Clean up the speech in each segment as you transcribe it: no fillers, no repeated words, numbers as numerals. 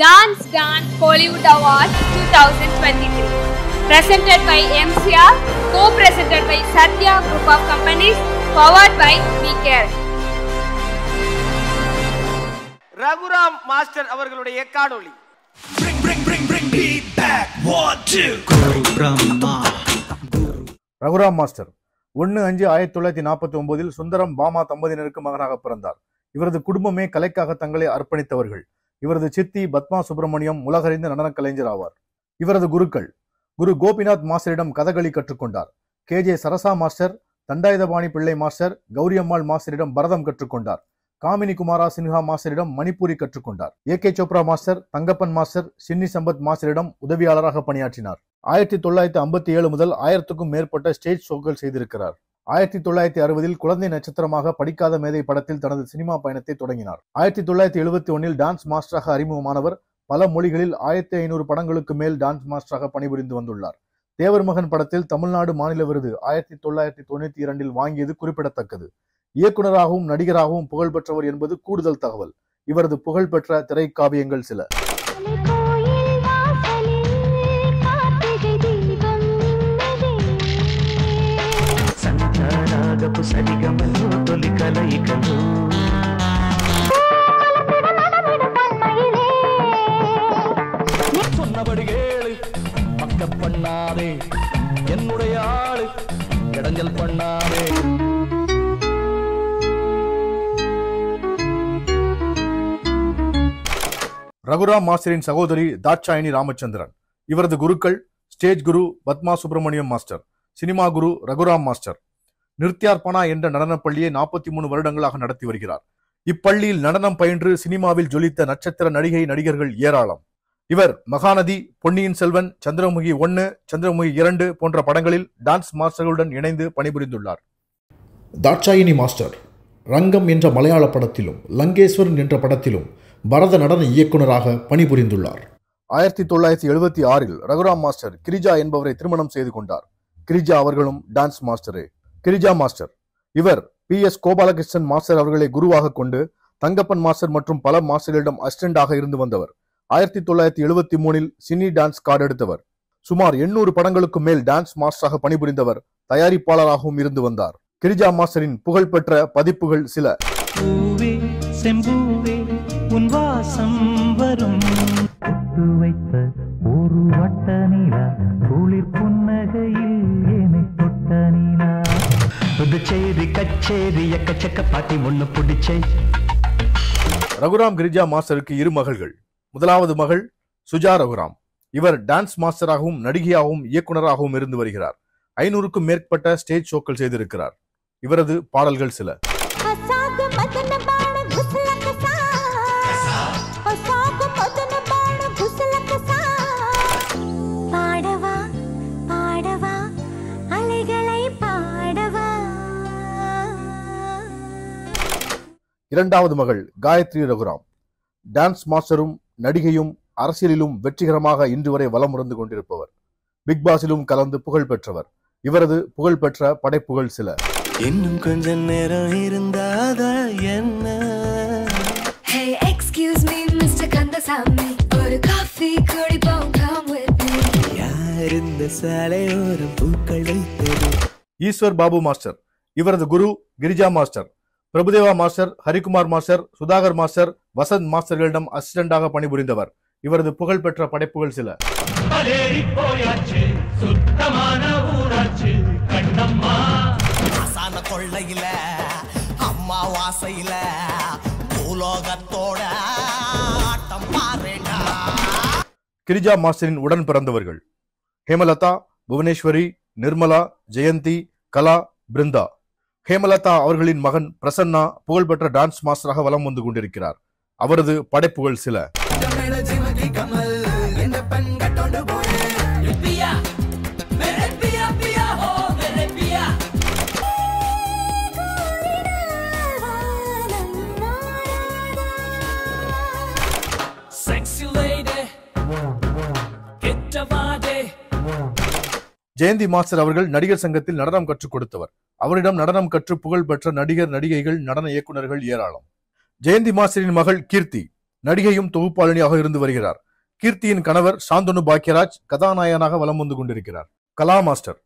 Dance Dance Hollywood Awards 2023 presented by MCR, co-presented by Satya Group of Companies, powered by WeCare. Raghuram master அவர்களுடைய காணொளி. Raghuram master 1-5-1949 Sundaram Bama தம்பதியினருக்கு மகனாக பிறந்தார். இவரது குடும்பமே கலைக்காக தங்களை அர்ப்பணித்தவர்கள். இவரது சித்தி பத்மா சுப்பிரமணியம் உலகறிந்த நடன கலைஞர் ஆவார். இவரது குருக்கள்: குரு கோபிநாத் மாஸ்டரிடம் கதகளி கற்றுக்கொண்டார். KJ சரசா மாஸ்டர், தண்டாயுதபாணி பிள்ளை மாஸ்டர், கௌரியம்மாள் மாஸ்டரிடம் பரதம் கற்றுக்கொண்டார். காமினி குமாரா சின்ஹா மாஸ்டரிடம் மணிப்பூரி கற்றுக்கொண்டார். AK Chopra master, Thangappan master, Chinni Sampath மாஸ்டரிடம் உதவியாளராக பணியாற்றினார். 1957 முதல் 1000க்கும் மேற்பட்ட ஸ்டேஜ் ஷோக்கள் செய்திருக்கிறார். 1960 குழந்தை நட்சத்திரமாக படிக்காத மேதை படத்தில் தனது சினிமா பயணத்தை தொடங்கினார். 1971 டான்ஸ் மாஸ்டராக அறிமுகமானவர். பல மொழிகளில் 1500 படங்களுக்கு மேல் டான்ஸ் மாஸ்டராக பணிபுரிந்து வந்துள்ளார். தேவர் மகன் படத்தில் தமிழ்நாடு மாநில விருது 1992 வாங்கியது குறிப்பிடத்தக்கது. இயக்குநராகவும் நடிகராகவும் புகழ்பெற்றவர் என்பது கூடுதல் தகவல். இவரது புகழ்பெற்ற திரைக்காவியங்கள் சில: சொன்னபடி கேளு, பக்க பண்ணாதே, என்னுடைய ஆளு இடைஞ்சல் பண்ணாதே. ரகுராம் மாஸ்டரின் சகோதரி தாட்சாயினி ராமச்சந்திரன். இவரது குருக்கள்: ஸ்டேஜ் குரு பத்மா சுப்பிரமணியம் மாஸ்டர், சினிமா குரு ரகுராம் மாஸ்டர். நிருத்யார்பணா என்ற நடனப் பள்ளியை 43 வருடங்களாக நடத்தி வருகிறார். இப்பள்ளியில் நடனம் பயின்று சினிமாவில் ஜொலித்த நட்சத்திர நடிகை நடிகர்கள் ஏராளம். இவர் மகாநதி, பொன்னியின் செல்வன், சந்திரமுகி 1, சந்திரமுகி 2 போன்ற படங்களில் டான்ஸ் மாஸ்டர்களுடன் இணைந்து பணிபுரிந்துள்ளார். தாட்சாயினி மாஸ்டர் ரங்கம் என்ற மலையாள படத்திலும் லங்கேஸ்வரன் என்ற படத்திலும் பரத நடன இயக்குநராக பணிபுரிந்துள்ளார். 1976 ரகுராம் மாஸ்டர் கிரிஜா என்பவரை திருமணம் செய்து கொண்டார். கிரிஜா அவர்களும் டான்ஸ் மாஸ்டரே. கிரிஜா மாஸ்டர் இவர் PS கோபாலகிருஷ்ணன் மாஸ்டர் அவர்களை குருவாக கொண்டு தங்கப்பன் மாஸ்டர் மற்றும் பல மாஸ்டர்களிடம் அசிஸ்டண்டாக இருந்து வந்தவர். 1973 சினி டான்ஸ் கார்டு எடுத்தவர். சுமார் 800 படங்களுக்கு மேல் டான்ஸ் மாஸ்டராக பணிபுரிந்தவர். தயாரிப்பாளராகவும் இருந்து வந்தார். கிரிஜா மாஸ்டரின் புகழ்பெற்ற பதிப்புகள் சில: உன் வாசம் வரும் வைத்த ஒரு வட்ட நீலா, குளிர் புன்னகையில் ஏனை தொட்ட நீலா, புதுச்சேரி கச்சேரி எக்கச்சக்க பாட்டி ஒண்ணு பிடிச்சே. ரகுராம் கிரிஜா மாஸ்டருக்கு 2 மகள்கள். முதலாவது மகள் சுஜா ரகுராம். இவர் டான்ஸ் மாஸ்டராகவும் நடிகையாகவும் இயக்குநராகவும் இருந்து வருகிறார். 500க்கும் மேற்பட்ட ஸ்டேஜ் ஷோக்கள் செய்திருக்கிறார். இவரது பாடல்கள் சில: இரண்டாவது மகள் காயத்ரி ரகுராம். டான்ஸ் மாஸ்டரும் நடிகையும் அரசியலிலும் வெற்றிகரமாக இன்று வரை வலம் வந்து கொண்டிருப்பவர். பிக் பாஸிலும் கலந்து புகழ் பெற்றவர். இவரது புகழ்பெற்ற படைப்புகள் சில: இன்னும் கொஞ்ச நேரம் இருந்தாத என்ன, Hey excuse me Mr. Kandasamy, ஒரு காஃபி குடிப்போம், come with me. யார் இந்த சாலையோரம் பூக்கள் வைத்தது. ஈஸ்வர் பாபு மாஸ்டர். இவரது குரு Girija master. Prabhudeva master, Harikumar master, Sudhakar master, Vasanth மாஸ்டர்களிடம் அசிஸ்டண்டாக பணிபுரிந்தவர். இவரது புகழ்பெற்ற படைப்புகள் சில: கொள்ளையில அம்மா வாசையில பூலோகத்தோட ஆட்டம் பாருடா. கிரிஜா மாஸ்டரின் உடன் பிறந்தவர்கள்: ஹேமலதா, புவனேஸ்வரி, நிர்மலா, ஜெயந்தி, கலா, பிருந்தா. ஹேமலதா அவர்களின் மகன் பிரசன்னா புகழ்பெற்ற டான்ஸ் மாஸ்டராக வலம் வந்து கொண்டிருக்கிறார். அவரது படைப்புகள் சில: ஜெயந்தி மாஸ்டர் அவர்கள் நடிகர் சங்கத்தில் நடனம் கற்றுக் கொடுத்தவர். அவரிடம் நடனம் கற்று புகழ் பெற்ற நடிகர், நடிகைகள், நடன இயக்குநர்கள் ஏராளம். ஜெயந்தி மாஸ்டரின் மகள் கீர்த்தி. நடிகையும் தொகுப்பாளினியாக இருந்து வருகிறார். கீர்த்தியின் கணவர் சாந்தனு பாக்யராஜ் கதாநாயகனாக வலம் வந்து கொண்டிருக்கிறார். கலா மாஸ்டர்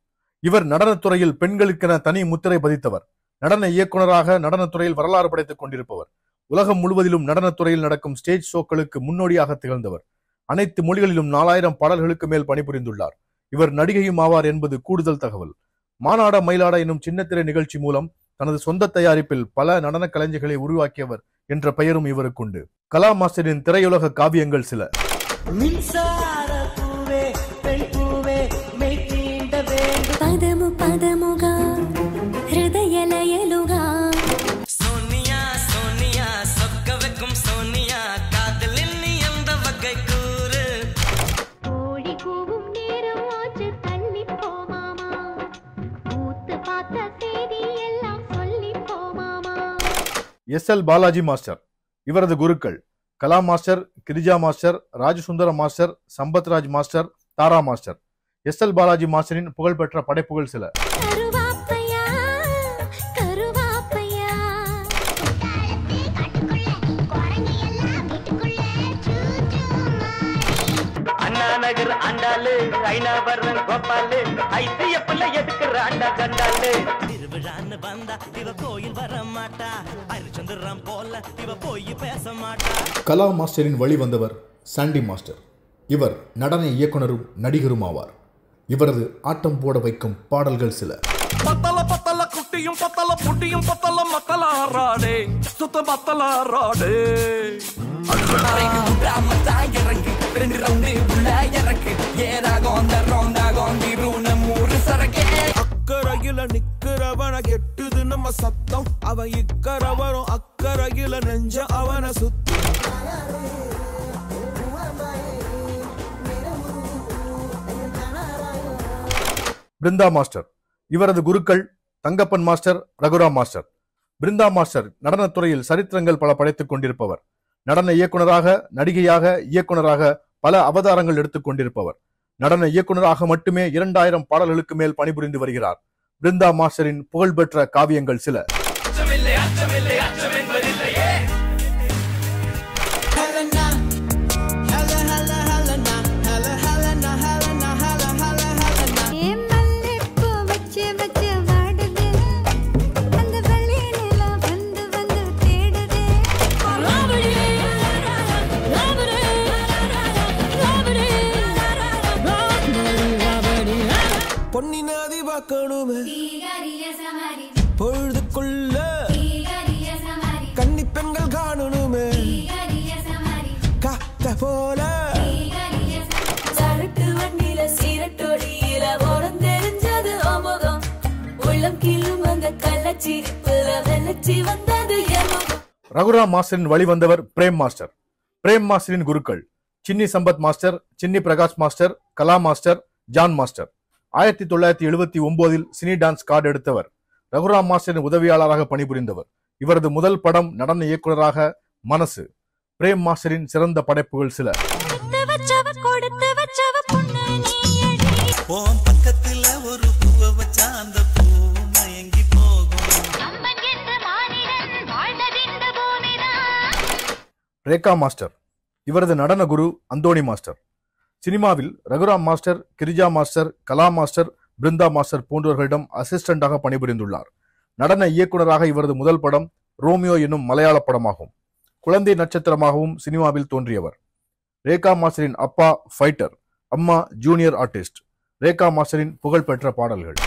இவர் நடனத்துறையில் பெண்களுக்கென தனி முத்திரை பதித்தவர். நடன இயக்குநராக நடனத்துறையில் வரலாறு படைத்துக் கொண்டிருப்பவர். உலகம் முழுவதிலும் நடனத்துறையில் நடக்கும் ஸ்டேஜ் ஷோக்களுக்கு முன்னோடியாக திகழ்ந்தவர். அனைத்து மொழிகளிலும் 4000 பாடல்களுக்கு மேல் பணிபுரிந்துள்ளார். இவர் நடிகையும் ஆவார் என்பது கூடுதல் தகவல். மானாட மயிலாட என்னும் சின்னத்திரை நிகழ்ச்சி மூலம் தனது சொந்த தயாரிப்பில் பல நடன கலைஞர்களை உருவாக்கியவர் என்ற பெயரும் இவருக்குண்டு. கலா மாஸ்டரின் திரையுலக காவியங்கள் சில. పదము పదముగా హృదయలయలుగా సోనియా సోనియా సొక్కవెక్కుం సోనియా కాదలిల్ நீ எந்த வகை கூறு கோழி கூவும் நேரம் ஆச்சு தள்ளி போமாமா மூத்து பார்த்த செய்தி எல்லாம் சொல்லி போமாமா. எஸ்.எல். பாலாஜி மாஸ்டர் இவரது குருக்கள் Kala master, Girija master, Rajasundara master, Sampathraj master, Tara master. S L. Balaji மாஸ்டரின் புகழ்பெற்ற படைப்புகள் சில. கருவாப்பையா கருவாப்பையா அண்ணா நகர் ஆண்டாளு ஐநாவரம் கோபாலு ஐசிஎஃப்ல எதுக்குற அண்டா கண்டாளு திருவிழான்னு வந்தா இவ கோயில் வர மாட்டா ஹரிச்சந்திரம் போல இவ போய் பேச மாட்டா. கலா மாஸ்டரின் வழி வந்தவர் சாண்டி மாஸ்டர். இவர் நடன இயக்குனரும் நடிகரும் ஆவார். இவரது ஆட்டம் போட வைக்கும் பாடல்கள் சில. பத்தல பத்தல குட்டியும் பத்தல புட்டியும் பத்தல மக்கள் ஆறாடே சுத்த பத்தல ஆறாடே இறங்கி 2 ரவுண்டு உள்ள இறக்கு ஏறாக அந்த ரவுண்டாக வந்து மூறு சரக்கே அக்கறையில நிக்கிறவன கெட்டுது நம்ம சத்தம் அவன் இக்கரவரும் அக்கறையில நெஞ்ச அவனை சுத்தி. பிருந்தா மாஸ்டர் இவரது குருக்கள் Thangappan master, Raghuram master. Brinda master நடனத்துறையில் சரித்திரங்கள் பல படைத்துக் கொண்டிருப்பவர். நடன இயக்குனராக, நடிகையாக, இயக்குனராக பல அவதாரங்கள் எடுத்துக் கொண்டிருப்பவர். நடன இயக்குனராக மட்டுமே 2000 பாடல்களுக்கு மேல் பணிபுரிந்து வருகிறார். பிருந்தா மாஸ்டரின் புகழ்பெற்ற காவியங்கள் சில. பொன்னினாதி பார்க்கணுமே பொழுதுக்குள்ள கன்னி பெண்கள் காணணுமே காத்த போல சரட்டு வண்டியில சீரட்டோடியில ஓரம் தெரிஞ்சது ஓமுகம் உள்ளம் கீழும் அந்த கள்ளச்சிரிப்புல வெள்ளச்சி வந்தது எமுகம். ரகுராம் மாஸ்டரின் வழி வந்தவர் பிரேம் மாஸ்டர். பிரேம் மாஸ்டரின் குருக்கள் Chinni Sampath master, Chinni Prakash master, Kala master, John master. 1979 cine dance card எடுத்தவர். ரகுராம் மாஸ்டரின் உதவியாளராக பணிபுரிந்தவர். இவரது முதல் படம் நடன இயக்குனராக மனசு. பிரேம் மாஸ்டரின் சிறந்த படைப்புகள் சில. பக்கத்துல ஒரு பூவை வச்சா அந்த பூ மயங்கி போகும். ரேகா மாஸ்டர் இவரது நடன குரு அந்தோணி மாஸ்டர். சினிமாவில் Raghuram master, Girija master, Kala master, Brinda master போன்றவர்களிடம் அசிஸ்டண்டாக பணிபுரிந்துள்ளார். நடன இயக்குனராக இவரது முதல் படம் ரோமியோ என்னும் மலையாள படமாகும். குழந்தை நட்சத்திரமாகவும் சினிமாவில் தோன்றியவர். ரேகா மாஸ்டரின் அப்பா ஃபைட்டர், அம்மா ஜூனியர் ஆர்டிஸ்ட். ரேகா மாஸ்டரின் புகழ்பெற்ற பாடல்கள்.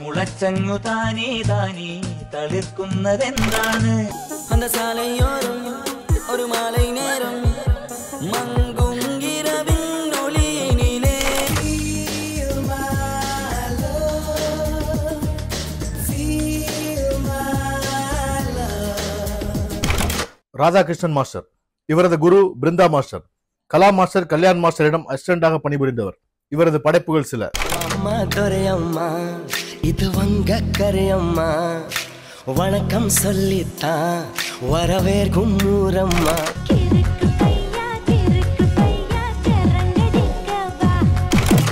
முளச்சங்கு தானே தானே தளிர்ക്കുന്നതെന്താണ് அந்த சாலையோரம் ஒரு மாலை நேரம் மங்கும் இரவின் ஒளியினிலே ராதாகிருஷ்ணன் மாஸ்டர் இவரது குரு பிருந்தா மாஸ்டர். கலா மாஸ்டர் கல்யாண் மாஸ்டரிடம் அசிஸ்டண்டாக பணிபுரிந்தவர். இவரது படைப்புகள் சில. அம்மா துரையம்மா இது வங்க கரையம்மா வணக்கம் சொல்லித்தான் வரவேற்கும் ஊரம்மா.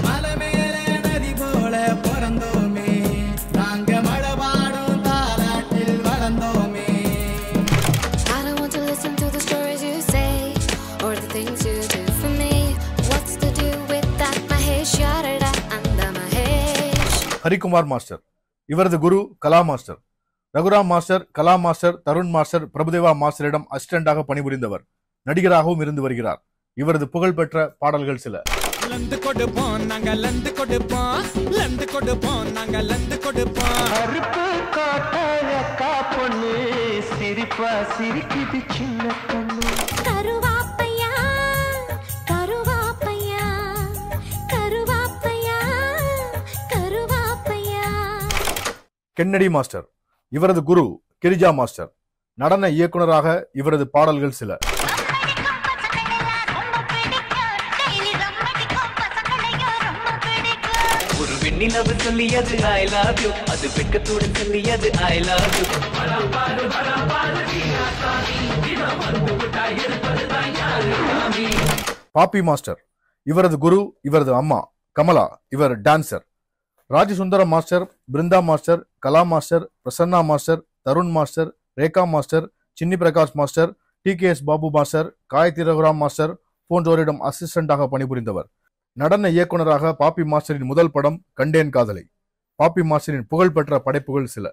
மலை மேலே நதி போல பிறந்தோமே நாங்க மழை பாடும் தாலாட்டில் வளர்ந்தோமே. I don't want to listen to the stories you say. Harikumar master. இவரது குரு கலா master. Raghuram master, Kala master, Tarun master, Prabhudeva மாஸ்டரிடம் அசிஸ்டண்டாக பணிபுரிந்தவர். நடிகராகவும் இருந்து வருகிறார். இவரது புகழ்பெற்ற பாடல்கள் சில. லந்து கொடுப்போம் நாங்க லந்து கொடுப்போம், லந்து கொடுப்போம் நாங்க லந்து கொடுப்போம். அறுப்பு காட்டாயக்கா பொண்ணு சிரிப்பா சிரிக்குது சின்ன பொண்ணு. கருவாப்பையா கருவாப்பையா கருவாப்பையா கருவாப்பையா. Kennedy master. இவரது குரு கிரிஜா மாஸ்டர். நடன இயக்குனராக இவரது பாடல்கள் சில. ஒரு வெண்ணிலவு சொல்லியது ஐ லவ் யூ, அது வெட்கத்தோடு சொல்லியது I love you. Bobby master. இவரது குரு இவரது அம்மா கமலா. இவர் dancer. Rajasundaram master, Brinda master, Kala master, Prasanna master, Tarun master, Rekha master, Chinni Prakash master, TKS Babu master, Gayathri Raghuram master போன்றோரிடம் அசிஸ்டண்டாக பணிபுரிந்தவர். நடன இயக்குனராக பாப்பி மாஸ்டரின் முதல் படம் கண்டேன் காதலை. பாப்பி மாஸ்டரின் புகழ்பெற்ற படைப்புகள் சில.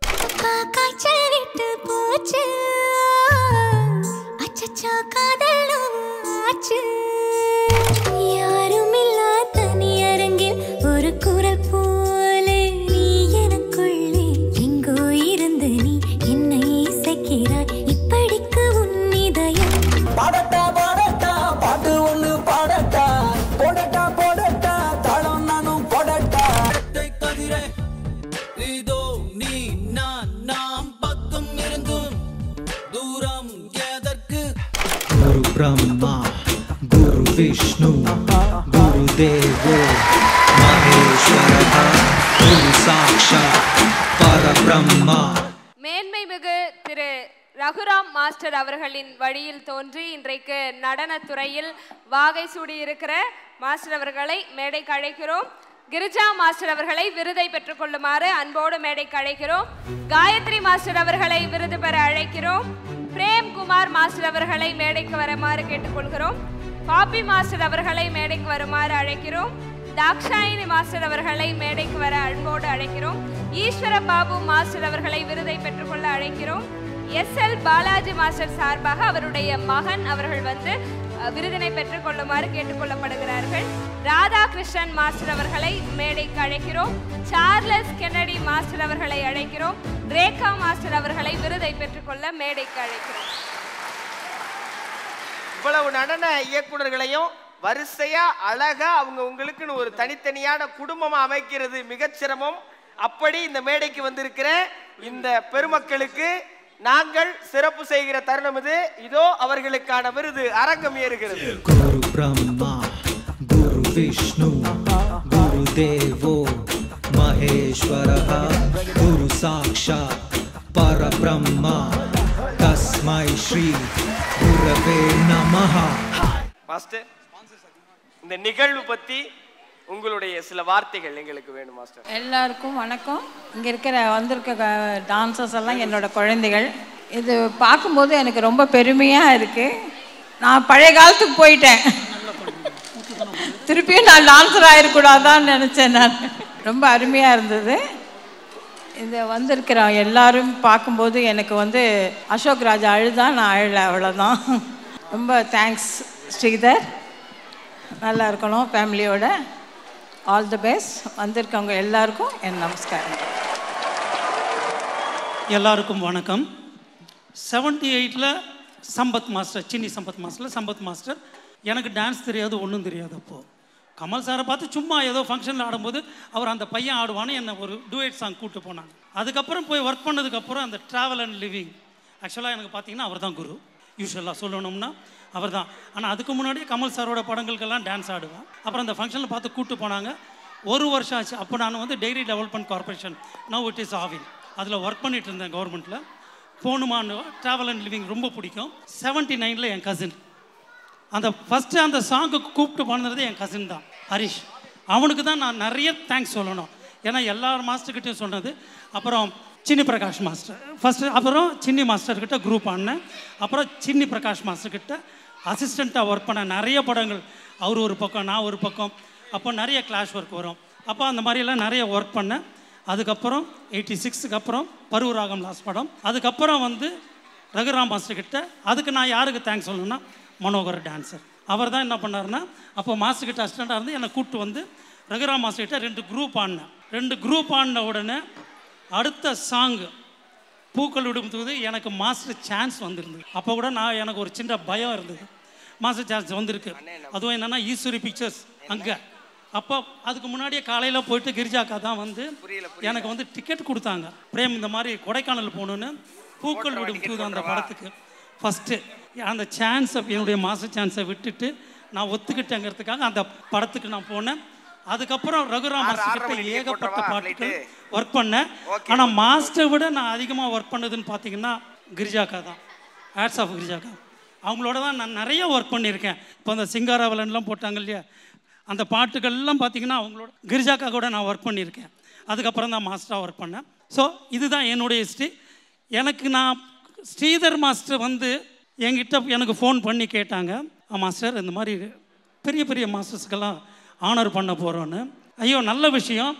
ஒரு குரல் போல நீ எனக்குள்ளே எங்கோ இருந்து நீ என்னை இசைக்கிறாய், இப்படிக்கு உன் இதயம். பாடட்டா பாடட்டா பாட்டு ஒண்ணு பாடட்டா, போடட்டா போடட்டா தாளம் நானும் போடட்டா. கதிரே இதோ நீ நான் நாம் பக்கம் இருந்தும் தூரம் எதற்கு? குரு பிரம்மா, குரு விஷ்ணு, குரு தேவோ மகேஸ்வரः, குரு சாக்ஷாத் பரபிரம்மா. மேன்மை மிகு திரு ரகுராம் மாஸ்டர் அவர்களின் வழியில் தோன்றி இன்றைக்கு நடனத்துறையில் வாகை சூடியிருக்கிற மாஸ்டர் அவர்களை மேடைக்கு அழைக்கிறோம். கிரிஜா மாஸ்டர் அவர்களை விருதை பெற்றுக் கொள்ளுமாறு அன்போடு மேடைக்கு அழைக்கிறோம். காயத்ரி மாஸ்டர் அவர்களை விருது பெற அழைக்கிறோம். பிரேம்குமார் மாஸ்டர் அவர்களை மேடைக்கு வருமாறு கேட்டுக்கொள்கிறோம். பாப்பி மாஸ்டர் அவர்களை மேடைக்கு வருமாறு அழைக்கிறோம். தாக்ஷாயினி மாஸ்டர் அவர்களை மேடைக்கு வர அன்போடு அழைக்கிறோம். ஈஸ்வர பாபு மாஸ்டர் அவர்களை விருதை பெற்றுக்கொள்ள அழைக்கிறோம். SL பாலாஜி மாஸ்டர் சார்பாக அவருடைய மகன் அவர்கள் வந்து விருதினை பெற்றுக்கொள்ளுமாறு கேட்டுக்கொள்ளப்படுகிறார்கள். ராதாகிருஷ்ணன் மாஸ்டர் அவர்களை மேடைக்கு அழைக்கிறோம். சார்லஸ் கென்னடி மாஸ்டர் அவர்களை அழைக்கிறோம். ரேகா மாஸ்டர் அவர்களை விருதை பெற்றுக்கொள்ள மேடைக்கு அழைக்கிறோம். இவ்வளவு நடன இயக்குனர்களையும் வரிசையா அழகா அவங்க உங்களுக்குன்னு ஒரு தனித்தனியான குடும்பமா அமைக்கிறது மிகச் சிரமம். அப்படி இந்த மேடைக்கு வந்திருக்கிற இந்த பெருமக்களுக்கு நாங்கள் சிறப்பு செய்கிற தருணம் இது. இதோ அவர்களுக்கான விருது அரங்கம் ஏறுகிறது. குரு பிரம்மா, குரு விஷ்ணு, குரு தேவோ மகேஸ்வரः, குரு சாக்ஷாத் பரபிரம்மா, தஸ்மை ஸ்ரீ குரவே நமஹ. மாஸ்டர், இந்த நிகழ்வு பத்தி உங்களுடைய சில வார்த்தைகள் எங்களுக்கு வேணும் மாஸ்டர். எல்லாருக்கும் வணக்கம். இங்கே வந்திருக்க டான்சர்ஸ் எல்லாம் என்னோட குழந்தைகள். இது பார்க்கும்போது எனக்கு ரொம்ப பெருமையாக இருக்குது. நான் பழைய காலத்துக்கு போயிட்டேன். திருப்பியும் நான் டான்ஸர் ஆகிடக்கூடாதான்னு நினச்சேன். நான் ரொம்ப அருமையாக இருந்தது. இது வந்திருக்கிற எல்லாரும் பார்க்கும்போது எனக்கு வந்து அசோக் ராஜா அழுதான், நான் அழலை, அவ்வளோதான். ரொம்ப தேங்க்ஸ் ஸ்ரீதர். நல்லா இருக்கணும் ஃபேமிலியோட. All the best. வந்திருக்கவங்க எல்லாருக்கும் என் நமஸ்காரம். எல்லாருக்கும் வணக்கம். 78ல் சம்பத் மாஸ்டர், சின்னி சம்பத் மாஸ்டர் எனக்கு டான்ஸ் தெரியாது, ஒன்றும் தெரியாது. அப்போது கமல் சாரை பார்த்து சும்மா ஏதோ ஃபங்க்ஷனில் ஆடும்போது அவர் அந்த பையன் ஆடுவான்னு என்னை ஒரு டூயட் சாங் கூப்பிட்டு போனாங்க. அதுக்கப்புறம் போய் ஒர்க் பண்ணதுக்கப்புறம் அந்த ட்ராவல் அண்ட் லிவிங் ஆக்சுவலாக எனக்கு பார்த்தீங்கன்னா அவர் தான் குரு. யூஸ்வலாக சொல்லணும்னா அவர் தான். ஆனால் அதுக்கு முன்னாடியே கமல் சாரோட படங்களுக்கெல்லாம் டான்ஸ் ஆடுவேன். அப்புறம் அந்த ஃபங்க்ஷனில் பார்த்து கூப்பிட்டு போனாங்க. ஒரு வருஷம் ஆச்சு. அப்போ நான் வந்து dairy development corporation, now it is Aavin, அதில் ஒர்க் பண்ணிட்டு இருந்தேன் கவர்மெண்ட்டில். போகணுமான்னு ட்ராவல் அண்ட் லிவிங் ரொம்ப பிடிக்கும். 79ல் என் கசின் அந்த ஃபஸ்ட்டு அந்த சாங்குக்கு கூப்பிட்டு போனது என் கசின் தான், ஹரிஷ். அவனுக்கு தான் நான் நிறைய தேங்க்ஸ் சொல்லணும். ஏன்னா எல்லா மாஸ்டர்கிட்டையும் சொன்னது. அப்புறம் சின்னி பிரகாஷ் மாஸ்டர் ஃபஸ்ட்டு, அப்புறம் சின்னி மாஸ்டர்கிட்ட குரூப் ஆடினேன். அப்புறம் சின்னி பிரகாஷ் மாஸ்டர்கிட்ட அசிஸ்டண்ட்டாக ஒர்க் பண்ண நிறைய படங்கள். அவர் ஒரு பக்கம், நான் ஒரு பக்கம். அப்போ நிறைய கிளாஷ் ஒர்க் வரும். அப்போ அந்த மாதிரியெல்லாம் நிறைய ஒர்க் பண்ணேன். அதுக்கப்புறம் 86க்கு அப்புறம் பருவராகம் லாஸ்ட் படம். அதுக்கப்புறம் வந்து ரகுராம் மாஸ்டர் கிட்ட. அதுக்கு நான் யாருக்கு தேங்க்ஸ் சொல்லணும்னா மனோகர் டான்ஸர். அவர் தான் என்ன பண்ணாருன்னா அப்போ மாஸ்டர் கிட்ட அசிஸ்டண்ட்டாக இருந்து என்னை கூப்பிட்டு வந்து ரகுராம் மாஸ்டர் கிட்ட 2 குரூப் ஆடினேன். 2 குரூப் ஆடின உடனே அடுத்த சாங்கு பூக்கள் விடும்போது எனக்கு மாஸ்டர் சான்ஸ் வந்துருந்தது. அப்போ கூட எனக்கு ஒரு சின்ன பயம் இருந்தது. மாஸ்டர் சான்ஸ் வந்திருக்கு. அதுவும் என்னென்னா ஈஸ்வரி பிக்சர்ஸ் அங்கே. அப்போ அதுக்கு முன்னாடியே காலையில் போயிட்டு கிரிஜாக்கா தான் வந்து எனக்கு வந்து டிக்கெட் கொடுத்தாங்க. பிரேம் இந்த மாதிரி கொடைக்கானல் போகணுன்னு பூக்கள் விடும் அந்த படத்துக்கு ஃபஸ்ட்டு அந்த சான்ஸை என்னுடைய மாஸ்டர் சான்ஸை விட்டுட்டு நான் ஒத்துக்கிட்டேங்கிறதுக்காக அந்த படத்துக்கு நான் போனேன். அதுக்கப்புறம் ரகுராம் மாஸ்டர் கிட்ட ஏகப்பட்ட பாட்டுகள் ஒர்க் பண்ணேன். ஆனால் மாஸ்டரை விட நான் அதிகமாக ஒர்க் பண்ணதுன்னு பார்த்தீங்கன்னா கிரிஜாக்கா தான். ஹேட்ஸ் ஆஃப் கிரிஜாக்கா. அவங்களோட தான் நான் நிறைய ஒர்க் பண்ணியிருக்கேன். இப்போ அந்த சிங்காராவலன்லாம் போட்டாங்க இல்லையா, அந்த பாட்டுகள்லாம் பார்த்தீங்கன்னா அவங்களோட கிரிஜாக்கா கூட நான் ஒர்க் பண்ணியிருக்கேன். அதுக்கப்புறம் தான் மாஸ்டராக ஒர்க் பண்ணேன். ஸோ இதுதான் என்னுடைய ஹிஸ்ட்ரி. எனக்கு நான் ஸ்ரீதர் மாஸ்டர் வந்து என்கிட்ட எனக்கு ஃபோன் பண்ணி கேட்டாங்க, மாஸ்டர் இந்த மாதிரி பெரிய பெரிய மாஸ்டர்ஸ்க்கெல்லாம் ஆனர் பண்ண போகிறோன்னு. ஐயோ நல்ல விஷயம்.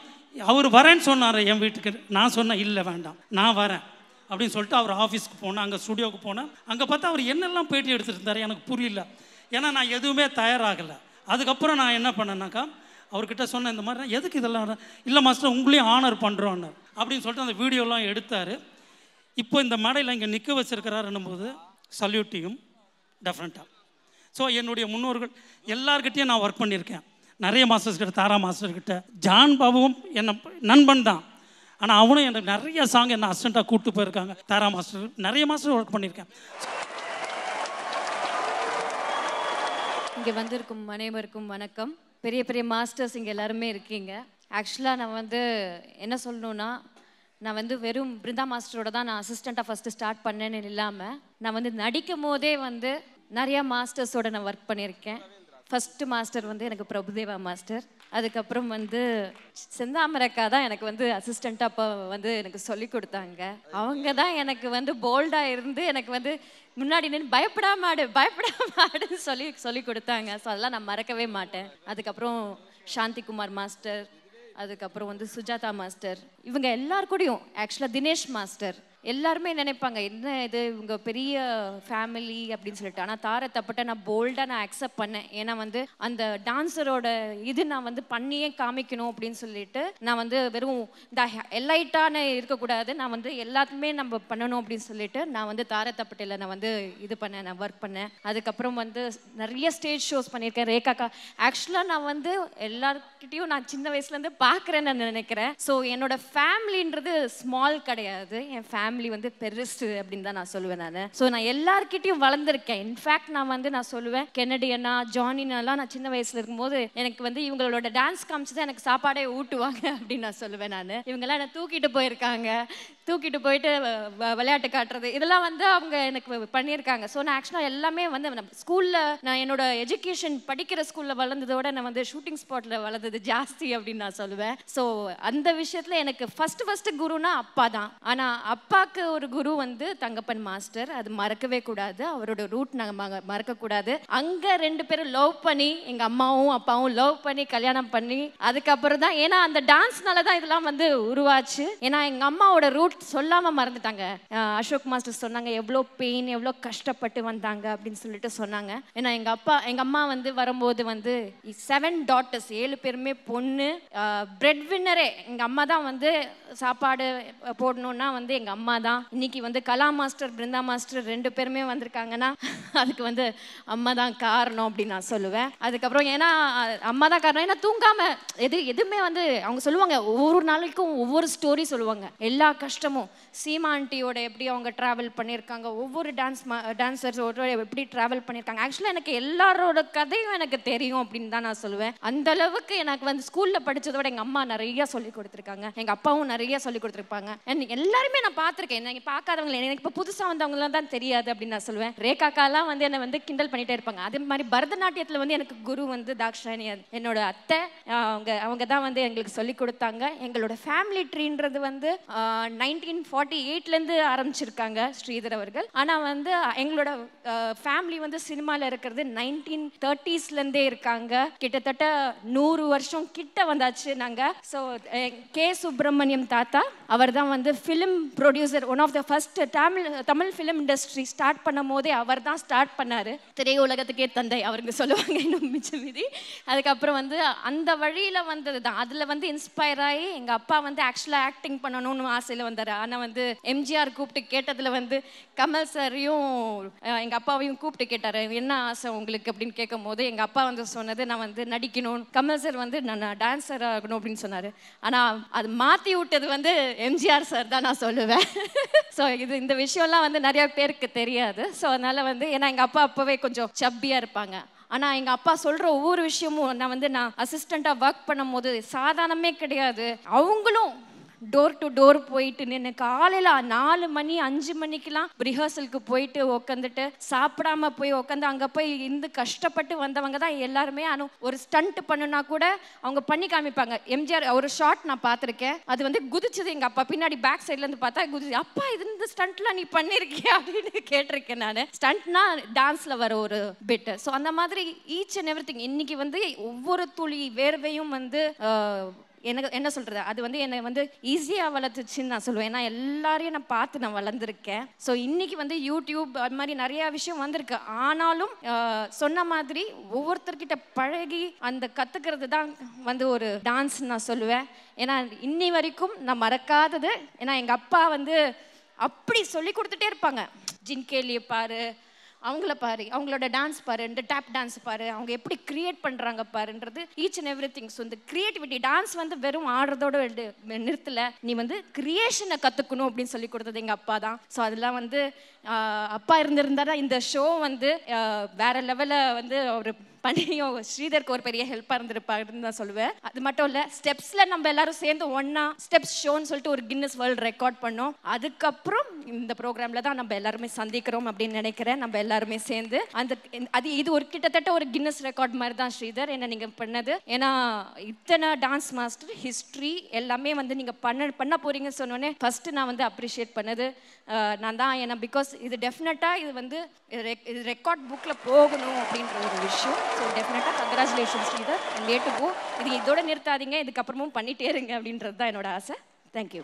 அவர் வரேன்னு சொன்னார் என் வீட்டுக்கு. நான் சொன்னேன் இல்லை வேண்டாம் நான் வரேன் அப்படின்னு சொல்லிட்டு அவர் ஆஃபீஸ்க்கு போனேன். அங்கே ஸ்டுடியோவுக்கு போனேன். அங்கே பார்த்தா அவர் என்னெல்லாம் பேட்டி எடுத்துகிட்டு இருந்தார் எனக்கு புரியல. ஏன்னா நான் எதுவுமே தயாராகலை. அதுக்கப்புறம் நான் என்ன பண்ணேன்னாக்கா அவர்கிட்ட சொன்னேன் இந்த மாதிரி எதுக்கு இதெல்லாம். இல்லை மாஸ்டர் உங்களையும் ஆனர் பண்ணுறோன்னு அப்படின்னு சொல்லிட்டு அந்த வீடியோலாம் எடுத்தார். இப்போ இந்த மேடையில் இங்கே நிற்க வச்சுருக்கிறாருன்னும் போது சல்யூட்டியும் டெஃபரெண்ட்டாக. ஸோ என்னுடைய முன்னோர்கள் எல்லார்கிட்டையும் நான் ஒர்க் பண்ணியிருக்கேன். நிறைய மாஸ்டர்ஸ் கிட்ட, தாரா மாஸ்டர்கிட்ட. ஜான் பாபுவும் என்ன நண்பன் தான். ஆனால் அவனும் எனக்கு நிறைய சாங் என்ன அசிஸ்டண்ட்டாக கூப்பிட்டு போயிருக்காங்க. தாரா மாஸ்டர் நிறைய மாஸ்டர் ஒர்க் பண்ணியிருக்கேன். இங்கே வந்திருக்கும் அனைவருக்கும் வணக்கம். பெரிய பெரிய மாஸ்டர்ஸ் இங்கே எல்லாருமே இருக்கீங்க. ஆக்சுவலாக நான் வந்து என்ன சொல்லணுன்னா, நான் வந்து வெறும் பிருந்தா மாஸ்டரோட தான் நான் அசிஸ்டண்ட்டாக ஃபஸ்ட்டு ஸ்டார்ட் பண்ணேன்னு இல்லாமல் நான் வந்து நடிக்கும் போதே வந்து நிறையா மாஸ்டர்ஸோட நான் ஒர்க் பண்ணியிருக்கேன். ஃபஸ்ட்டு மாஸ்டர் வந்து எனக்கு பிரபுதேவா மாஸ்டர். அதுக்கப்புறம் வந்து செந்தாமரக்கா தான் எனக்கு வந்து அசிஸ்டண்ட்டாக அப்போ வந்து எனக்கு சொல்லி கொடுத்தாங்க. அவங்க தான் எனக்கு வந்து போல்டாக இருந்து எனக்கு வந்து முன்னாடி நின்று பயப்படாமாடுன்னு சொல்லி கொடுத்தாங்க. ஸோ அதெல்லாம் நான் மறக்கவே மாட்டேன். அதுக்கப்புறம் சாந்திகுமார் மாஸ்டர், அதுக்கப்புறம் வந்து சுஜாதா மாஸ்டர், இவங்க எல்லாருக்கூடையும் ஆக்சுவலாக தினேஷ் மாஸ்டர் எல்லாருமே நினைப்பாங்க என்ன இது இவங்க பெரிய ஃபேமிலி அப்படின்னு சொல்லிட்டு. ஆனால் தாரத்தப்பட்ட நான் போல்டாக நான் அக்செப்ட் பண்ணேன். ஏன்னா வந்து அந்த டான்ஸரோட இது நான் வந்து பண்ணியே காமிக்கணும் அப்படின்னு சொல்லிட்டு நான் வந்து வெறும் இந்த எலைட்டான இருக்கக்கூடாது, நான் வந்து எல்லாத்துமே நம்ம பண்ணணும் அப்படின்னு சொல்லிட்டு நான் வந்து தாரத்தப்பட்டையில் நான் வந்து இது பண்ணேன், நான் ஒர்க் பண்ணேன். அதுக்கப்புறம் வந்து நிறைய ஸ்டேஜ் ஷோஸ் பண்ணியிருக்கேன். ரேகாக்கா ஆக்சுவலாக நான் வந்து எல்லாருக்கிட்டையும் நான் சின்ன வயசுலேருந்து பார்க்குறேன்னு நினைக்கிறேன். ஸோ என்னோட ஃபேமிலின்றது ஸ்மால் கிடையாது, என் ஃபேமிலி வந்து பெருசு அப்படின்னு தான் நான் சொல்லுவேன். நான் எல்லார்கிட்டையும் வளர்ந்துருக்கேன். இன்ஃபேக்ட் நான் சொல்லுவேன் கென்னடி அண்ணா, ஜானினாலாம் நான் சின்ன வயசுல இருக்கும்போது எனக்கு வந்து இவங்களோட டான்ஸ் காமிச்சு தான் எனக்கு சாப்பாடே ஊட்டுவாங்க அப்படின்னு நான் சொல்லுவேன். இவங்கெல்லாம் என்னை தூக்கிட்டு போயிருக்காங்க, தூக்கிட்டு போயிட்டு விளையாட்டு காட்டுறது இதெல்லாம் வந்து அவங்க எனக்கு பண்ணியிருக்காங்க. ஸோ நான் ஆக்சுவலாக எல்லாமே வந்து ஸ்கூலில் நான் என்னோட எஜுகேஷன் படிக்கிற ஸ்கூலில் வளர்ந்ததோட நான் வந்து ஷூட்டிங் ஸ்பாட்டில் வளர்ந்தது ஜாஸ்தி அப்படின்னு நான் சொல்லுவேன். ஸோ அந்த விஷயத்தில் எனக்கு ஃபஸ்ட்டு குருனா அப்பா தான். ஆனால் அப்பாவுக்கு ஒரு குரு வந்து தங்கப்பன் மாஸ்டர், அது மறக்கவே கூடாது. அவரோட ரூட் நாங்கள் மறக்கக்கூடாது. அங்கே 2 பேரும் லவ் பண்ணி, எங்கள் அம்மாவும் அப்பாவும் லவ் பண்ணி கல்யாணம் பண்ணி அதுக்கப்புறம் தான், ஏன்னா அந்த டான்ஸ்னால தான் இதெல்லாம் வந்து உருவாச்சு. ஏன்னா எங்கள் அம்மாவோட ரூட் சொல்லாமல் மறந்துட்டாங்க. அசோக் மாஸ்டர் சொன்னாங்க எவ்வளோ பெயின் எவ்வளோ கஷ்டப்பட்டு வந்தாங்க அப்படின்னு சொல்லிட்டு சொன்னாங்க. ஏன்னா எங்கள் அம்மா வந்து வரும்போது வந்து 7 daughters 7 பேருமே பொண்ணு. பிரெட் வின்னரே எங்கள் அம்மா தான் வந்து சாப்பாடு போடணும்னா வந்து எங்கள் அம்மா தான். இன்னைக்கு வந்து கலா மாஸ்டர் பிருந்தா மாஸ்டர் 2 பேருமே வந்திருக்காங்கன்னா அதுக்கு வந்து அம்மா தான் காரணம் அப்படின்னு நான் சொல்லுவேன். அதுக்கப்புறம் ஏன்னா அம்மா தான் காரணம். ஏன்னா தூங்காம எதுவுமே வந்து அவங்க சொல்லுவாங்க, ஒவ்வொரு நாளைக்கும் ஒவ்வொரு ஸ்டோரி சொல்லுவாங்க. எல்லா கஷ்டமும் சீமா ஆண்டியோட எப்படி அவங்க ட்ராவல் பண்ணியிருக்காங்க, ஒவ்வொரு டான்ஸர்ஸோட எப்படி ட்ராவல் பண்ணியிருக்காங்க. ஆக்சுவலாக எனக்கு எல்லாரோட கதையும் எனக்கு தெரியும் அப்படின்னு தான் நான் சொல்லுவேன். அந்த அளவுக்கு எனக்கு வந்து ஸ்கூலில் படித்ததோட எங்கள் அம்மா நிறைய சொல்லி கொடுத்துருக்காங்க, எங்கள் அப்பாவும் நிறைய சொல்லி கொடுத்துருப்பாங்க. எல்லாருமே நான் பார்த்துருக்கேன். நீங்கள் பார்க்காதவங்க எனக்கு இப்போ புதுசாக வந்தவங்களாம் தான் தெரியாது அப்படின்னு நான் சொல்லுவேன். ரேகாக்காலாம் வந்து என்னை வந்து கிண்டல் பண்ணிகிட்டே இருப்பாங்க. அதே மாதிரி பரதநாட்டியத்தில் வந்து எனக்கு குரு வந்து தாக்ஷாயணி, என்னோட அத்தை, அவங்க தான் வந்து எங்களுக்கு சொல்லி கொடுத்தாங்க. எங்களோட ஃபேமிலி ட்ரீன்றது வந்து 1948லேருந்து ஆரம்பிச்சிருக்காங்க ஸ்ரீதர் அவர்கள். ஆனால் வந்து எங்களோட ஃபேமிலி வந்து சினிமாவில் இருக்கிறது 1930ஸ்லேருந்தே இருக்காங்க. கிட்டத்தட்ட 100 வருஷம் கிட்ட வந்தாச்சு நாங்கள். ஸோ கே சுப்பிரமணியம் தாத்தா அவர் தான் வந்து film producer. One of the first Tamil film industry start பண்ணும் போதே அவர் தான் ஸ்டார்ட் பண்ணார். திரையுலகத்துக்கே தந்தை அவருங்க சொல்லுவாங்க இன்னும் மிச்சம் மீதி. அதுக்கப்புறம் வந்து அந்த வழியில் வந்தது தான். அதில் வந்து இன்ஸ்பயர் ஆகி எங்கள் அப்பா வந்து ஆக்சுவலாக ஆக்டிங் பண்ணணும்னு ஆசையில் வந்தார். ஆனால் வந்து எம்ஜிஆர் கூப்பிட்டு கேட்டதில் வந்து கமல் சாரையும் எங்கள் அப்பாவையும் கூப்பிட்டு கேட்டார், என்ன ஆசை உங்களுக்கு அப்படின்னு கேட்கும் போது எங்கள் அப்பா வந்து சொன்னது, நான் வந்து நடிக்கணும். கமல் சார் வந்து நான் டான்ஸர் ஆகணும் அப்படின்னு சொன்னார். ஆனால் அது மாற்றி விட்டது வந்து எம்ஜிஆர் சார் தான் நான் சொல்லுவேன். ஸோ இந்த விஷயம்லாம் வந்து நிறைய பேருக்கு தெரியாது. ஸோ அதனால் வந்து ஏன்னா எங்கள் அப்பா அப்போவே கொஞ்சம் சப்பியாக இருப்பாங்க. ஆனால் எங்கள் அப்பா சொல்கிற ஒவ்வொரு விஷயமும் நான் அசிஸ்டண்ட்டாக ஒர்க் பண்ணும் போது சாதாரணமே கிடையாது. அவங்களும் டோர் டு டோர் போயிட்டு நின்று காலையில் 4 மணி 5 மணிக்கெலாம் ரிஹர்சலுக்கு போயிட்டு உட்காந்துட்டு சாப்பிடாம போய் உட்காந்து அங்கே போய் இருந்து கஷ்டப்பட்டு வந்தவங்க தான் எல்லாருமே. ஆனால் ஒரு ஸ்டண்ட் பண்ணுனா கூட அவங்க பண்ணி காமிப்பாங்க. எம்ஜிஆர் ஒரு ஷார்ட் நான் பார்த்துருக்கேன், அது வந்து குதிச்சது எங்கள் அப்பா பின்னாடி பேக் சைட்லேருந்து பார்த்தா குதிச்சு, அப்பா இது இந்த ஸ்டண்ட்லாம் நீ பண்ணியிருக்கியா அப்படின்னு கேட்டிருக்கேன் நான். ஸ்டண்ட்னா டான்ஸில் வர ஒரு பிட்டு. ஸோ அந்த மாதிரி ஈச் அண்ட் எவ்ரி திங் இன்னைக்கு வந்து ஒவ்வொரு துளி வேர்வையும் வந்து எனக்கு என்ன சொல்கிறது, அது வந்து என்னை வந்து ஈஸியாக வளர்த்துச்சுன்னு நான் சொல்லுவேன். ஏன்னா எல்லாரையும் நான் பார்த்து நான் வளர்ந்துருக்கேன். ஸோ இன்றைக்கி வந்து யூடியூப் அது மாதிரி நிறையா விஷயம் வந்திருக்கு. ஆனாலும் சொன்ன மாதிரி ஒவ்வொருத்தர்கிட்ட பழகி அந்த கற்றுக்கிறது தான் வந்து ஒரு டான்ஸ் நான் சொல்லுவேன். ஏன்னா இன்னி வரைக்கும் நான் மறக்காதது, ஏன்னா எங்கள் அப்பா வந்து அப்படி சொல்லி கொடுத்துட்டே இருப்பாங்க. ஜின்கேலியை பாரு, அவங்கள பாரு, அவங்களோட டான்ஸ் பாரு, இந்த டேப் டான்ஸ் பாரு, அவங்க எப்படி கிரியேட் பண்ணுறாங்க பாருன்றது each and every thing. So இந்த கிரியேட்டிவிட்டி டான்ஸ் வந்து வெறும் ஆடுறதோட நிறுத்தலை, நீ வந்து கிரியேஷனை கற்றுக்கணும் அப்படின்னு சொல்லி கொடுத்தது எங்கள் அப்பா தான். ஸோ அதெல்லாம் வந்து அப்பா இருந்திருந்தால் இந்த ஷோ வந்து வேற லெவலில் வந்து ஒரு பண்ணியும் ஸ்ரீதருக்கு ஒரு பெரிய ஹெல்ப்பாக இருந்திருப்பாருன்னு நான் சொல்லுவேன். அது மட்டும் இல்லை, ஸ்டெப்ஸில் நம்ம எல்லாரும் சேர்ந்து ஒன்றா ஸ்டெப்ஸ் ஷோன்னு சொல்லிட்டு ஒரு கின்னஸ் வேர்ல்டு ரெக்கார்ட் பண்ணோம். அதுக்கப்புறம் இந்த ப்ரோக்ராமில் தான் நம்ம எல்லாருமே சந்திக்கிறோம் அப்படின்னு நினைக்கிறேன். நம்ம எல்லாருமே சேர்ந்து இது ஒரு கிட்டத்தட்ட ஒரு கின்னஸ் ரெக்கார்ட் மாதிரி தான் ஸ்ரீதர் என்ன நீங்கள் பண்ணது. ஏன்னா இத்தனை டான்ஸ் மாஸ்டர் ஹிஸ்ட்ரி எல்லாமே வந்து நீங்கள் பண்ண போகிறீங்கன்னு சொன்னோன்னே ஃபஸ்ட்டு நான் வந்து அப்ரிஷியேட் பண்ணது நான் தான். ஏன்னா பிகாஸ் இது டெஃபினட்டாக இது வந்து ரெக்கார்ட் புக்கில் போகணும் அப்படின்ற ஒரு விஷயம். ஸோ டெஃபினட்டாக congratulations Sridhar, way to go. இது இதோட நிறுத்தாதீங்க, இதுக்கப்புறமும் பண்ணிட்டே இருங்க அப்படின்றது தான் என்னோட ஆசை. தேங்க்யூ.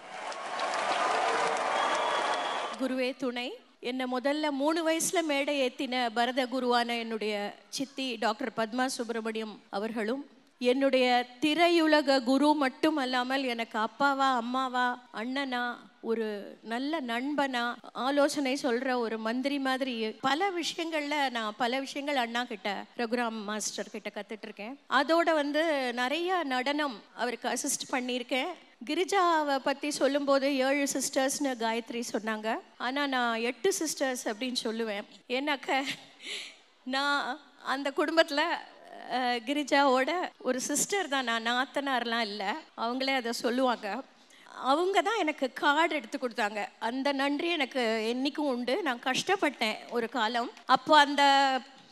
குருவே துணை. என்னை முதல்ல 3 வயசில் மேடை ஏற்றின பரத குருவான என்னுடைய சித்தி டாக்டர் பத்மா சுப்பிரமணியம் அவர்களும், என்னுடைய திரையுலக குரு மட்டும் அல்லாமல் எனக்கு அப்பாவா அம்மாவா அண்ணனா ஒரு நல்ல நண்பனா ஆலோசனை சொல்ற ஒரு மந்திரி மாதிரி பல விஷயங்கள் அண்ணா கிட்ட ரகுராம் மாஸ்டர் கிட்ட கத்துட்டு இருக்கேன். அதோட வந்து நிறைய நடனம் அவருக்கு அசிஸ்ட் பண்ணியிருக்கேன். கிரிஜாவை பற்றி சொல்லும்போது 7 சிஸ்டர்ஸ்னு காயத்ரி சொன்னாங்க. ஆனால் நான் 8 சிஸ்டர்ஸ் அப்படின்னு சொல்லுவேன். ஏன்னாக்க நான் அந்த குடும்பத்தில் கிரிஜாவோட ஒரு சிஸ்டர் தான். நான் நாத்தனார்லாம் இல்லை, அவங்களே அதை சொல்லுவாங்க. அவங்க தான் எனக்கு கார்டு எடுத்து கொடுத்தாங்க. அந்த நன்றி எனக்கு என்றைக்கும் உண்டு. நான் கஷ்டப்பட்டேன் ஒரு காலம். அப்போ அந்த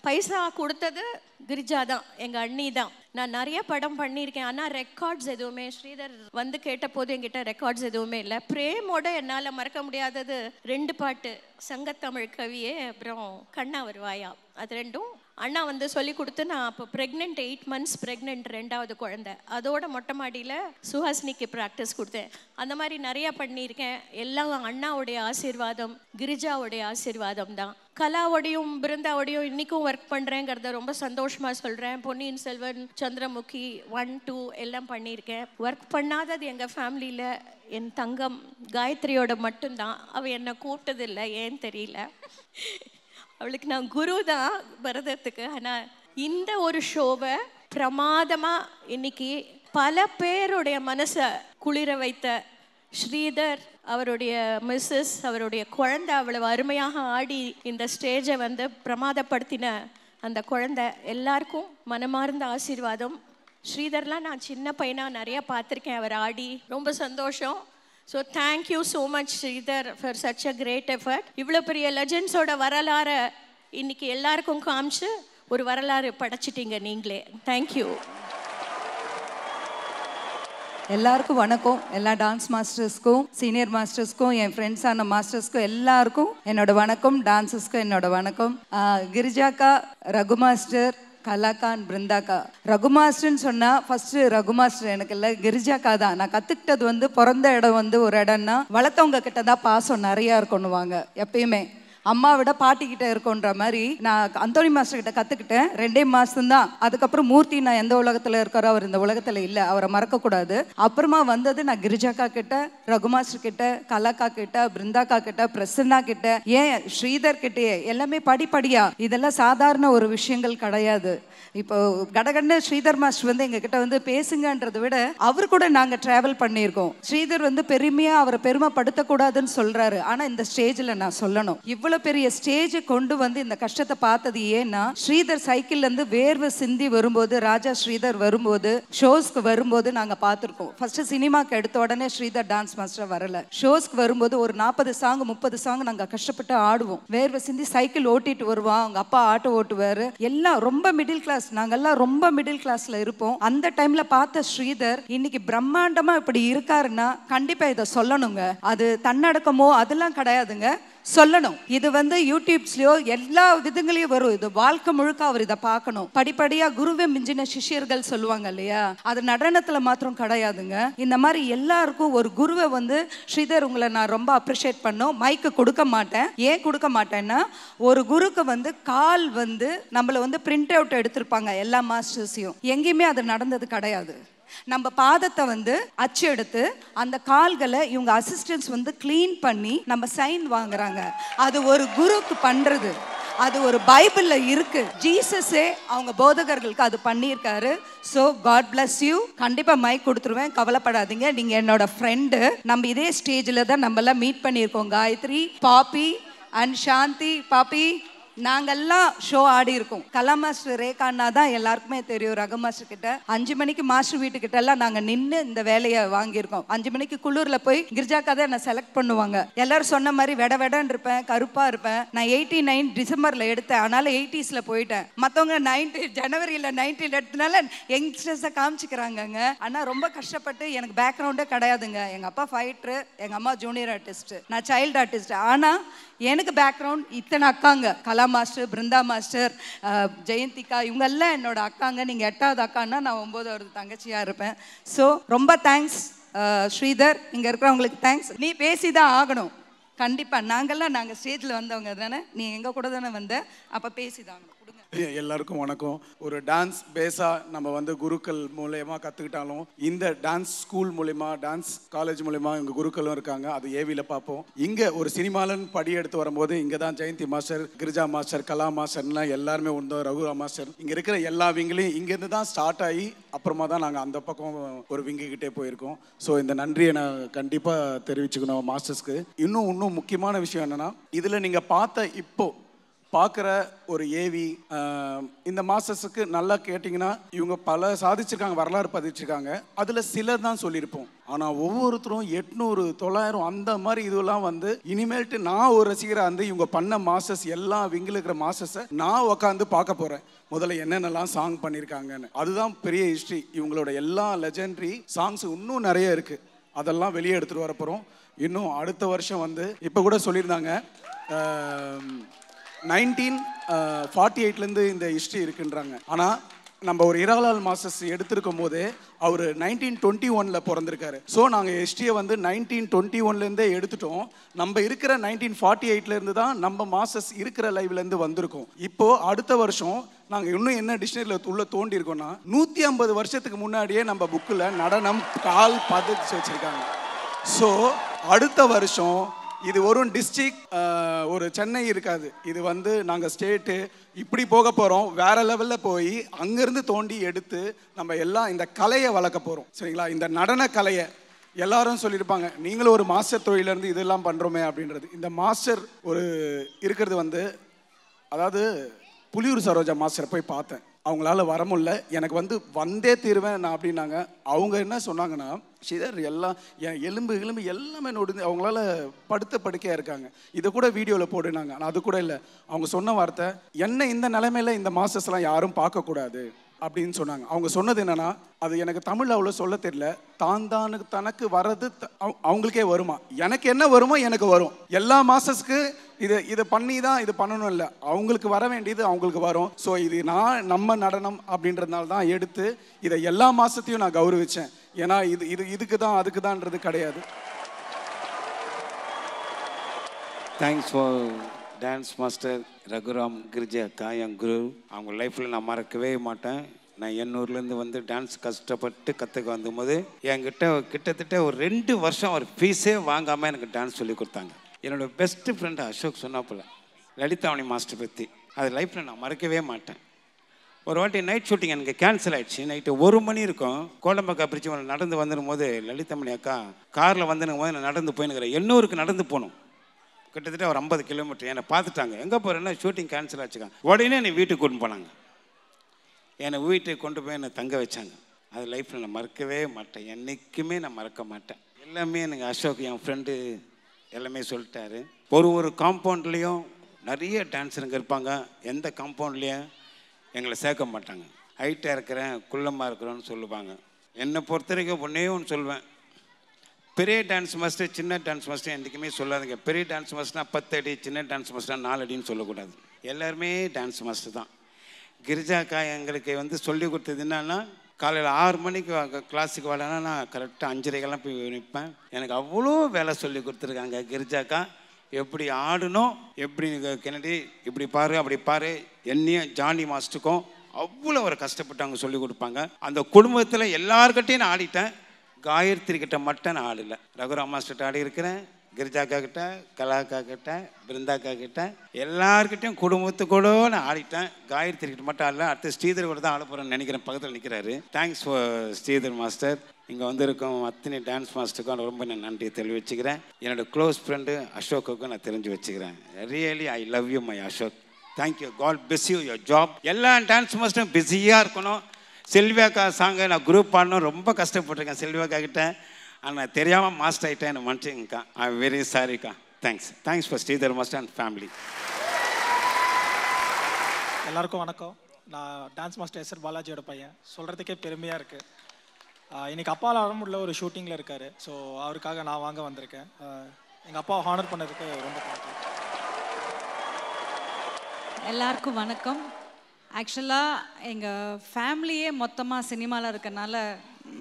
பைசா கொடுத்தது கிரிஜா தான், எங்கள் அண்ணி தான். நான் நிறைய படம் பண்ணியிருக்கேன், ஆனால் ரெக்கார்ட்ஸ் எதுவுமே ஸ்ரீதர் வந்து கேட்ட போது என்கிட்ட ரெக்கார்ட்ஸ் எதுவுமே இல்லை. பிரேமோட என்னால் மறக்க முடியாதது 2 பாட்டு, சங்கத்தமிழ் கவியே அப்புறம் கண்ணா வருவாயா. அது 2ம் அண்ணா வந்து சொல்லி கொடுத்து, நான் அப்போ ப்ரெக்னென்ட் 8 மந்த்ஸ் ப்ரெக்னென்ட் 2வது குழந்தை. அதோட மொட்டை மாடியில் சுஹாசினிக்கு ப்ராக்டிஸ் கொடுத்தேன். அந்த மாதிரி நிறையா பண்ணியிருக்கேன். எல்லாம் அண்ணாவுடைய ஆசீர்வாதம், கிரிஜாவுடைய ஆசீர்வாதம் தான். கலாவோடையும் பிருந்தாவோடையும் இன்றைக்கும் ஒர்க் பண்ணுறேங்கிறத ரொம்ப சந்தோஷமாக சொல்கிறேன். பொன்னியின் செல்வன், சந்திரமுகி 1, 2 எல்லாம் பண்ணியிருக்கேன். ஒர்க் பண்ணாதது எங்கள் ஃபேமிலியில் என் தங்கம் காயத்ரியோட மட்டும்தான். அவள் என்னை கூப்பிட்டதில்லை, ஏன்னு தெரியல. அவளுக்கு நான் குரு தான் பரதத்துக்கு. ஆனால் இந்த ஒரு ஷோவை பிரமாதமாக இன்னைக்கு பல பேருடைய மனசை குளிர வைத்த ஸ்ரீதர், அவருடைய மிஸ்ஸஸ், அவருடைய குழந்தை அவ்வளவு அருமையாக ஆடி இந்த ஸ்டேஜை வந்து பிரமாதப்படுத்தின அந்த குழந்தை எல்லாருக்கும் மனமார்ந்த ஆசீர்வாதம். ஸ்ரீதர்லாம் நான் சின்ன பையனாக நிறையா பார்த்துருக்கேன் அவர் ஆடி. ரொம்ப சந்தோஷம். So thank you so much Sridhar for such a great effort. இவ்வளோ பெரிய லெஜண்ட்ஸோட வரலாறை இன்னைக்கு எல்லாருக்கும் காமிச்சு ஒரு வரலாறு படைச்சிட்டீங்க நீங்களே. தேங்க்யூ. எல்லாருக்கும் வணக்கம். எல்லா டான்ஸ் மாஸ்டர்ஸ்க்கும், சீனியர் மாஸ்டர்ஸ்க்கும், என் ஃப்ரெண்ட்ஸான மாஸ்டர்ஸ்க்கும் எல்லாருக்கும் என்னோட வணக்கம். டான்ஸர்ஸ்க்கும் என்னோட வணக்கம். கிரிஜாக்கா, ரகு மாஸ்டர், கலாக்கா அண்ட் பிருந்தாக்கா. ரகு மாஸ்டர்னு சொன்னால் ஃபஸ்ட்டு ரகு மாஸ்டர் எனக்கு இல்லை, கிரிஜாக்கா தான். நான் கற்றுக்கிட்டது பிறந்த இடம் ஒரு இடம்னா வளர்த்தவங்க கிட்ட தான் பாசம் நிறையா இருக்கணுவாங்க. எப்பயுமே அம்மா விட பாட்டிக்கிட்ட இருக்குன்ற மாதிரி நான் அந்தோனி மாஸ்டர் கிட்ட கற்றுக்கிட்டேன். 2 மாதம் தான். அதுக்கப்புறம் மூர்த்தி நான் எந்த உலகத்தில் இருக்காரோ அவர் இந்த உலகத்தில் இல்லை, அவரை மறக்கக்கூடாது. அப்புறமா வந்தது நான் கிரிஜாக்கா கிட்ட, ரகு மாஸ்டர் கிட்ட, கலாக்கா கிட்ட, பிருந்தாக்கா கிட்ட, பிரசன்னா கிட்ட, ஏன் ஸ்ரீதர் கிட்டே. எல்லாமே படிப்படியா. இதெல்லாம் சாதாரண ஒரு விஷயங்கள் கிடையாது. இப்போ கடகடன்னு ஸ்ரீதர் மாஸ்டர் எங்ககிட்ட பேசுங்கன்றதை விட அவர் கூட நாங்கள் ட்ராவல் பண்ணியிருக்கோம். ஸ்ரீதர் பெருமையாக அவரை பெருமைப்படுத்தக்கூடாதுன்னு சொல்கிறாரு. ஆனால் இந்த ஸ்டேஜில் நான் சொல்லணும், இவ்வளோ பெரிய ஸ்டேஜ் கொண்டு இந்த கஷ்டத்தை பார்த்தது ஏன்னா ஸ்ரீதர் சைக்கிள்லேருந்து வேர்வை சிந்தி வரும்போது, ராஜா ஸ்ரீதர் வரும்போது, ஷோஸ்க்கு வரும்போது நாங்கள் பார்த்துருக்கோம். ஃபர்ஸ்ட் சினிமாக்கு எடுத்த உடனே ஸ்ரீதர் டான்ஸ் மாஸ்டர் வரல. ஷோஸ்க்கு வரும்போது ஒரு 40 சாங் 30 சாங் நாங்கள் கஷ்டப்பட்டு ஆடுவோம். வேர்வை சிந்தி சைக்கிள் ஓட்டிட்டு வருவோம். அவங்க அப்பா ஆட்டோ ஓட்டுவார். எல்லாம் ரொம்ப மிடில் கிளாஸ். நாங்கெல்லாம் ரொம்ப மிடில் கிளாஸ்ல இருப்போம். அந்த டைம்ல பார்த்த ஸ்ரீதர் இன்னைக்கு பிரம்மாண்டமா இப்படி இருக்காருன்னா கண்டிப்பா இதை சொல்லணுங்க. அது தன்னடக்கமோ அதெல்லாம் கிடையாதுங்க, சொல்லணும். இது யூடியூப்ஸ்லயோ எல்லா விதங்களையும் வரும். இது வாழ்க்கை முழுக்க அவர் இதை பார்க்கணும். படிப்படியா குருவை மிஞ்சின சிஷ்யர்கள் சொல்லுவாங்க இல்லையா, அது நடனத்துல மாத்திரம் கிடையாதுங்க. இந்த மாதிரி எல்லாருக்கும் ஒரு குருவை ஸ்ரீதர் உங்களை நான் ரொம்ப அப்ரிஷியேட் பண்ணோம். மைக்கு கொடுக்க மாட்டேன். ஏன் கொடுக்க மாட்டேன்னா ஒரு குருக்கு கால் நம்மள பிரிண்ட் அவுட் எடுத்திருப்பாங்க எல்லா மாஸ்டர்ஸையும். எங்கேயுமே அது நடந்தது கிடையாது. நம்ம பாதத்தை அச்சு எடுத்து அந்த கால்களை இவங்க அசிஸ்டன்ஸ் கிளீன் பண்ணி நம்ம சைன் வாங்குறாங்க. அது ஒரு குருக்கு பண்றது. அது ஒரு பைபிள்ல இருக்கு. ஜீசஸே அவங்க போதகர்களுக்கு அது பண்ணியிருக்காரு. So God bless you. கண்டிப்பா மைக் கொடுத்துருவேன், கவலைப்படாதீங்க. நீங்க என்னோட ஃப்ரெண்டு. நம்ம இதே ஸ்டேஜில் தான் நம்ம எல்லாம் மீட் பண்ணியிருக்கோம். காயத்ரி, பாப்பி அண்ட் சாந்தி. பாப்பி நாங்கெல்லாம் ஷோ ஆடி இருக்கோம். கலா மாஸ்டர் ரேகாண்ணா தான் எல்லாருக்குமே தெரியும். ரகு மாஸ்டர் கிட்ட 5 மணிக்கு மாஸ்டர் வீட்டுக்கிட்ட எல்லாம் நாங்க நின்று இந்த வேலையை வாங்கியிருக்கோம். 5 மணிக்கு குளூர்ல போய் கிரிஜாக்கா தான் என்ன செலக்ட் பண்ணுவாங்க. எல்லாரும் சொன்ன மாதிரி வெடன்னு இருப்பேன், கருப்பா இருப்பேன். நான் 89 டிசம்பர்ல எடுத்தேன், அதனால 80ஸ்ல போயிட்டேன். மற்றவங்க 90 ஜனவரியில 90 எடுத்தனால யங்ஸ்டர்ஸை காமிச்சிக்கிறாங்கங்க. ஆனா ரொம்ப கஷ்டப்பட்டு எனக்கு பேக்ரவுண்டே கிடையாதுங்க. எங்க அப்பா ஃபைட்டரு, எங்க அம்மா ஜூனியர் ஆர்டிஸ்ட், நான் சைல்டு ஆர்டிஸ்ட். ஆனா எனக்கு பேக்ரவுண்ட் இத்தனை அக்காங்க. கலா மாஸ்டர், பிருந்தா மாஸ்டர், ஜெயந்திகா, இவங்க எல்லாம் என்னோட அக்காங்க. நீங்கள் 8வது அக்கான்னா நான் 9வது தங்கச்சியாக இருப்பேன். ஸோ ரொம்ப தேங்க்ஸ் ஸ்ரீதர். இங்கே இருக்கிறவங்களுக்கு தேங்க்ஸ். நீ பேசி தான் ஆகணும் கண்டிப்பாக. நாங்கள் ஸ்டேஜில் வந்தவங்க தானே, நீ எங்கள் கூட தானே வந்த, அப்போ பேசி தான் ஆகணும். எல்லாருக்கும் வணக்கம். ஒரு டான்ஸ் பேஸாக நம்ம குருக்கள் மூலயமா கற்றுக்கிட்டாலும் இந்த டான்ஸ் ஸ்கூல் மூலயமா, டான்ஸ் காலேஜ் மூலயமா இங்கே குருக்களும் இருக்காங்க. அது ஏவியில் பார்ப்போம். இங்கே ஒரு சினிமாலன்னு படி எடுத்து வரும்போது இங்கே தான் ஜெயந்தி மாஸ்டர், கிரிஜா மாஸ்டர், கலா மாஸ்டர்லாம் எல்லாருமே உண்டோம். ரகுராம் மாஸ்டர், இங்கே இருக்கிற எல்லா விங்கிலையும் இங்கேருந்து தான் ஸ்டார்ட் ஆகி அப்புறமா தான் நாங்கள் அந்த பக்கம் ஒரு விங்குக்கிட்டே போயிருக்கோம். ஸோ இந்த நன்றியை நான் கண்டிப்பாக தெரிவிச்சுக்கணும் மாஸ்டர்ஸ்க்கு. இன்னும் முக்கியமான விஷயம் என்னென்னா, இதில் நீங்கள் பார்த்த இப்போ பார்க்குற ஒரு ஏவி இந்த மாஸ்டர்ஸுக்கு நல்லா கேட்டிங்கன்னா இவங்க பல சாதிச்சிருக்காங்க, வரலாறு பதிச்சிருக்காங்க. அதில் சிலர் தான் சொல்லியிருப்போம். ஆனால் ஒவ்வொருத்தரும் 800, 900 அந்த மாதிரி இதெல்லாம் இனிமேல்ட்டு நான் ஒரு ரசிகராக இவங்க பண்ண மாஸ்டர்ஸ் எல்லா விங்கில் இருக்கிற மாஸ்டர்ஸை நான் உட்காந்து பார்க்க போகிறேன். முதல்ல என்னென்னலாம் சாங் பண்ணியிருக்காங்கன்னு. அதுதான் பெரிய ஹிஸ்ட்ரி. இவங்களோட எல்லா லெஜெண்டரி சாங்ஸ் இன்னும் நிறைய இருக்குது. அதெல்லாம் வெளியே எடுத்துகிட்டு வர போகிறோம். இன்னும் அடுத்த வருஷம் இப்போ கூட சொல்லியிருந்தாங்க 1948லேருந்து இந்த ஹிஸ்ட்ரி இருக்குன்றாங்க. ஆனால் நம்ம ஒரு ஹீராலால் மாஸ்டர்ஸ் எடுத்திருக்கும் போது அவர் 1921 பிறந்திருக்காரு. ஸோ நாங்கள் ஹிஸ்ட்ரியை 1921லேருந்தே எடுத்துட்டோம். நம்ம இருக்கிற 1948லேருந்து தான் நம்ம மாஸ்டர்ஸ் இருக்கிற லைவ்லேருந்து வந்திருக்கோம். இப்போது அடுத்த வருஷம் நாங்கள் இன்னும் என்ன டிக்ஷனரியில் உள்ள தோண்டியிருக்கோம்னா 150 வருஷத்துக்கு முன்னாடியே நம்ம புக்கில் நடனம் கால் பதிச்சு வச்சுருக்காங்க. ஸோ அடுத்த வருஷம் இது ஒரு டிஸ்ட்ரிக்ட், ஒரு சென்னை இருக்காது. இது நாங்கள் ஸ்டேட்டு இப்படி போக போகிறோம். வேற லெவலில் போய் அங்கேருந்து தோண்டி எடுத்து நம்ம எல்லாம் இந்த கலையை வளர்க்க போகிறோம். சரிங்களா? இந்த நடன கலையை எல்லாரும் சொல்லியிருப்பாங்க, நீங்களும் ஒரு மாஸ்டர் தொழிலேருந்து இதெல்லாம் பண்ணுறோமே அப்படின்றது. இந்த மாஸ்டர் ஒரு இருக்கிறது அதாவது புலியூர் சரோஜா மாஸ்டரை போய் பார்த்தேன். அவங்களால வர முடியல, எனக்கு வந்தே தீருவேன் நான் அப்படின்னாங்க. அவங்க என்ன சொன்னாங்கன்னா, ஸ்ரீதர் எல்லாம் என் எலும்பு எல்லாமே நொடுந்து அவங்களால படுத்த படுக்கையாக இருக்காங்க. இதை கூட வீடியோவில் போடுனாங்க. ஆனால் அது கூட இல்லை. அவங்க சொன்ன வார்த்தை, என்ன இந்த நிலைமையில இந்த மாஸ்டர்ஸ்லாம் யாரும் பார்க்கக்கூடாது. அப்படின்னு சொன்னாங்க. அவங்க சொன்னது என்னன்னா, அது எனக்கு தமிழ் அவ்வளோ சொல்ல தெரியல. தனக்கு வர்றது அவங்களுக்கே வருமா, எனக்கு என்ன வருமோ எனக்கு வரும். எல்லா மாஸ்டர்ஸ்க்கு இதை பண்ணி தான் இது பண்ணணும் இல்லை, அவங்களுக்கு வர வேண்டியது அவங்களுக்கு வரும். ஸோ இது நம்ம நடனம் அப்படின்றதுனால தான் எடுத்து இதை எல்லா மாசத்தையும் நான் கௌரவிச்சேன். ஏன்னா இதுக்கு தான் அதுக்கு தான்ன்றது கிடையாது. Thanks for dance master Raghuram Girija அக்கா, என் குரு. அவங்க லைஃப்பில் நான் மறக்கவே மாட்டேன். நான் எண்ணூர்லேருந்து வந்து டான்ஸ் கஷ்டப்பட்டு கற்றுக்க வந்தபோது என்கிட்ட கிட்டத்தட்ட ஒரு 2 வருஷம் ஒரு ஃபீஸே வாங்காமல் எனக்கு டான்ஸ் சொல்லி கொடுத்தாங்க. என்னோடய பெஸ்ட்டு ஃப்ரெண்டு அசோக் சொன்னாப்புல லலிதாமணி மாஸ்டர் பற்றி, அது லைஃப்பில் நான் மறக்கவே மாட்டேன். ஒரு வாட்டி நைட் ஷூட்டிங் எனக்கு கேன்சல் ஆகிடுச்சு. நைட்டு 1 மணி இருக்கும். கோலம்பக்கா பிரிட்ஜ் நடந்து வந்துடும் போது லலிதாமணி அக்கா காரில் வந்துடும் போது நான் நடந்து போயினுக்கிறேன். எண்ணூருக்கு நடந்து போகணும், கிட்டத்தட்ட ஒரு 50 கிலோமீட்டர். என்னை பார்த்துட்டாங்க, எங்கே போகிறேன்னா ஷூட்டிங் கேன்சல் ஆச்சுக்காங்க. உடனே என்னை வீட்டுக்கு கொண்டு போனாங்க. என்னை வீட்டுக்கு கொண்டு போய் என்னை தங்க வச்சாங்க. அது லைஃப்பில் நான் மறக்கவே மாட்டேன், என்றைக்குமே நான் மறக்க மாட்டேன். எல்லாமே எனக்கு அசோக் என் ஃப்ரெண்டு எல்லாமே சொல்லிட்டாரு. ஒரு காம்பவுண்ட்லேயும் நிறைய டான்ஸருங்க இருப்பாங்க. எந்த காம்பவுண்ட்லேயும் எங்களை சேர்க்க மாட்டாங்க. ஹைட்டாக இருக்கிறேன், குள்ளமாக இருக்கிறோன்னு சொல்லுவாங்க. என்னை பொறுத்த வரைக்கும் ஒன்றே ஒன்று சொல்வேன், பெரிய டான்ஸ் மாஸ்டர் சின்ன டான்ஸ் மாஸ்டர் என்றைக்குமே சொல்லாதுங்க. பெரிய டான்ஸ் மாஸ்டர்னா 10 அடி, சின்ன டான்ஸ் மாஸ்டர்னா 4 அடின்னு சொல்லக்கூடாது. எல்லாருமே டான்ஸ் மாஸ்டர் தான். கிரிஜாக்கா எங்களுக்கு வந்து சொல்லி கொடுத்தது என்னன்னா, காலையில் 6 மணிக்கு கிளாஸுக்கு வரலன்னா நான் கரெக்டாக 5:30 போய் நிற்பேன். எனக்கு அவ்வளோ வேலை சொல்லி கொடுத்துருக்காங்க கிரிஜாக்கா. எப்படி ஆடணும், எப்படி கென்னடி இப்படி பாரு அப்படி பாரு, என்னையும் ஜானி மாஸ்டருக்கும் அவ்வளோ ஒரு கஷ்டப்பட்டு அவங்க சொல்லி கொடுப்பாங்க. அந்த குடும்பத்தில் எல்லார்கிட்டையும் நான் ஆடிட்டேன். காயத்ரி கிட்ட மட்டும் நான் ஆடலை. ரகுராம் மாஸ்டர்கிட்ட ஆடி இருக்கிறேன், கிரிஜாக்கா கிட்ட, கலாக்கா கிட்ட, பிருந்தாக்கா கிட்ட, எல்லார்கிட்டையும் குடும்பத்துக்கூட நான் ஆடிட்டேன். காயத்ரி கிட்ட மட்டும் ஆடல. அடுத்து ஸ்ரீதர் கூட தான் ஆட போகிறேன்னு நினைக்கிறேன், பக்கத்தில் நிற்கிறாரு. Thanks for Sridhar master. இங்கே வந்திருக்கோம் அத்தனை டான்ஸ் மாஸ்டருக்கும் ரொம்ப நான் நன்றியை தெரிவிச்சுக்கிறேன். என்னோடய க்ளோஸ் ஃப்ரெண்டு அசோக்குக்கும் நான் தெரிஞ்சு வச்சுக்கிறேன். Really I love you my Ashok. Thank you. God bless you your job. எல்லா டான்ஸ் மாஸ்டரும் பிஸியாக இருக்கணும். செல்வியாக்கா சாங்கை நான் குரூப் பாடணும் ரொம்ப கஷ்டப்பட்டிருக்கேன் செல்வியாக்கா கிட்ட. ஆனால் தெரியாமல் மாஸ்டர் ஆகிட்டேன், என்னை மன்னிச்சுங்கக்கா. ஐ எம் வெரி சாரிக்கா. Thanks for Sridhar master and family. எல்லாருக்கும் வணக்கம். நான் டான்ஸ் மாஸ்டர் எஸ்ஆர் பாலாஜியோட பையன். சொல்கிறதுக்கே பெருமையாக இருக்குது. இன்றைக்கி அப்பாவில் வர முடியல, ஒரு ஷூட்டிங்கில் இருக்கார். ஸோ அவருக்காக நான் வாங்க வந்திருக்கேன். எங்கள் அப்பாவை ஹானர் பண்ணதுக்கு ரொம்ப தேங்க்யூ. எல்லாருக்கும் வணக்கம். ஆக்சுவலாக எங்கள் ஃபேமிலியே மொத்தமாக சினிமாவில் இருக்கனால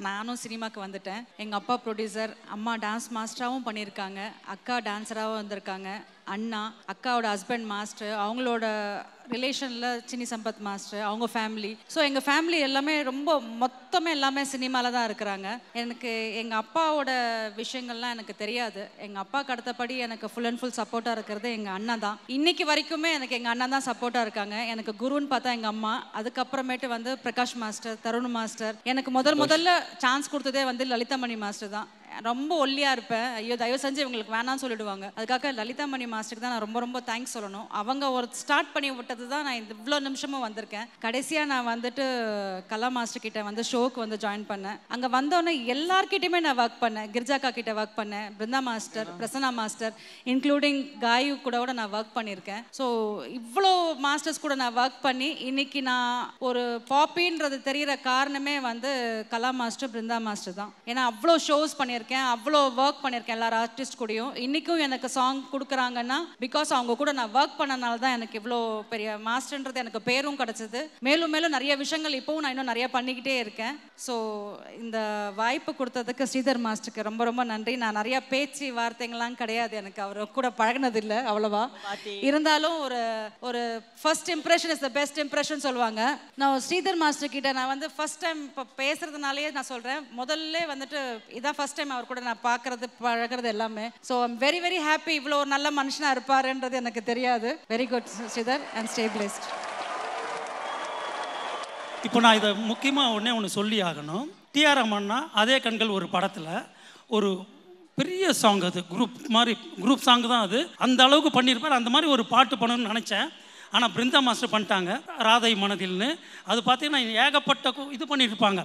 நானும் சினிமாவுக்கு வந்துட்டேன். எங்கள் அப்பா ப்ரொடியூசர், அம்மா டான்ஸ் மாஸ்டராகவும் பண்ணியிருக்காங்க, அக்கா டான்ஸராகவும் வந்திருக்காங்க, அண்ணா அக்காவோட ஹஸ்பண்ட் மாஸ்டர், அவங்களோட ரிலேஷனில் சின்னி சம்பத் மாஸ்டர், அவங்க ஃபேமிலி. ஸோ எங்கள் ஃபேமிலி எல்லாமே ரொம்ப மொத்தமே எல்லாமே சினிமாவில் தான் இருக்கிறாங்க. எனக்கு எங்கள் அப்பாவோட விஷயங்கள்லாம் எனக்கு தெரியாது. எங்கள் அப்பாவுக்கு அடுத்தபடி எனக்கு ஃபுல் அண்ட் ஃபுல் சப்போர்ட்டாக இருக்கிறது எங்கள் அண்ணா தான். இன்றைக்கி வரைக்குமே எனக்கு எங்கள் அண்ணா தான் சப்போர்ட்டாக இருக்காங்க. எனக்கு குருன்னு பார்த்தா எங்கள் அம்மா, அதுக்கப்புறமேட்டு வந்து பிரகாஷ் மாஸ்டர், தருண் மாஸ்டர். எனக்கு முதல்ல சான்ஸ் கொடுத்ததே வந்து லலிதாமணி மாஸ்டர் தான். ரொம்ப ஒல்லியாக இருப்பேன், ஐயோ தயவு செஞ்சு இவங்களுக்கு வேணாம்னு சொல்லிடுவாங்க. அதுக்காக லலிதாமணி மாஸ்டருக்கு தான் நான் ரொம்ப ரொம்ப தேங்க்ஸ் சொல்லணும். அவங்க ஒரு ஸ்டார்ட் பண்ணி விட்டது தான் நான் இவ்வளோ நிமிஷமும் வந்திருக்கேன். கடைசியாக நான் வந்துட்டு கலா மாஸ்டர் கிட்ட வந்து ஷோக்கு வந்து ஜாயின் பண்ணேன். அங்கே வந்தோடனே எல்லார்கிட்டையுமே நான் ஒர்க் பண்ணேன். கிரிஜாக்கா கிட்ட ஒர்க் பண்ணேன், Brinda master, Prasanna master, including Gayu கூட நான் ஒர்க் பண்ணியிருக்கேன். ஸோ இவ்வளோ மாஸ்டர்ஸ் கூட நான் ஒர்க் பண்ணி இன்னைக்கு நான் ஒரு பாப்பின்றது தெரிகிற காரணமே வந்து கலா மாஸ்டர், பிருந்தா மாஸ்டர் தான். ஏன்னா அவ்வளோ ஷோஸ் பண்ணியிருக்கேன், அவ்வளோ ஒர்க் பண்ணியிருக்கேன் எல்லாரும் ஆர்டிஸ்ட் கூடயும். இன்றைக்கும் எனக்கு சாங் கொடுக்குறாங்கன்னா பிகாஸ் அவங்க கூட நான் ஒர்க் பண்ணனால தான் எனக்கு இவ்வளோ பெரிய மாஸ்டர்ன்றது எனக்கு பேரும் கிடச்சிது. மேலும் மேலும் நிறைய விஷயங்கள் இப்போவும் நான் இன்னும் நிறைய பண்ணிக்கிட்டே இருக்கேன். ஸோ இந்த வாய்ப்பு கொடுத்ததுக்கு ஸ்ரீதர் மாஸ்டருக்கு ரொம்ப ரொம்ப நன்றி. நான் நிறைய பேச்சு வார்த்தைங்கள்லாம் கிடையாது, எனக்கு அவர் கூட பழகினதில்லை அவ்வளோவா. இருந்தாலும் ஒரு first impression is the best impression சொல்லுவாங்க. நான் ஸ்ரீதர் மாஸ்டர் கிட்ட நான் வந்து ஃபர்ஸ்ட் டைம் இப்போ பேசுறதுனாலே நான் சொல்கிறேன், முதல்ல வந்துட்டு இதான் ஃபர்ஸ்ட் டைம் அவர் கூட நான் பார்க்கறது பழகிறது எல்லாமே. So I'm very very happy. இவ்வளோ ஒரு நல்ல மனுஷனாக இருப்பாருன்றது எனக்கு தெரியாது. Very good Sridhar and stay blessed. இப்போ நான் இதை முக்கியமாக ஒன்று சொல்லி ஆகணும். டிஆர் ரமண்ணா அதே கண்கள் ஒரு படத்தில் ஒரு பெரிய சாங், அது குரூப் சாங் தான் அது. அந்த அளவுக்கு பண்ணியிருப்பார். அந்த மாதிரி ஒரு பாட்டு பண்ணணும்னு நினச்சேன். ஆனால் பிருந்தா மாஸ்டர் பண்ணிட்டாங்க, ராதை மனதில்னு. அது பார்த்தீங்கன்னா ஏகப்பட்ட இது பண்ணியிருப்பாங்க.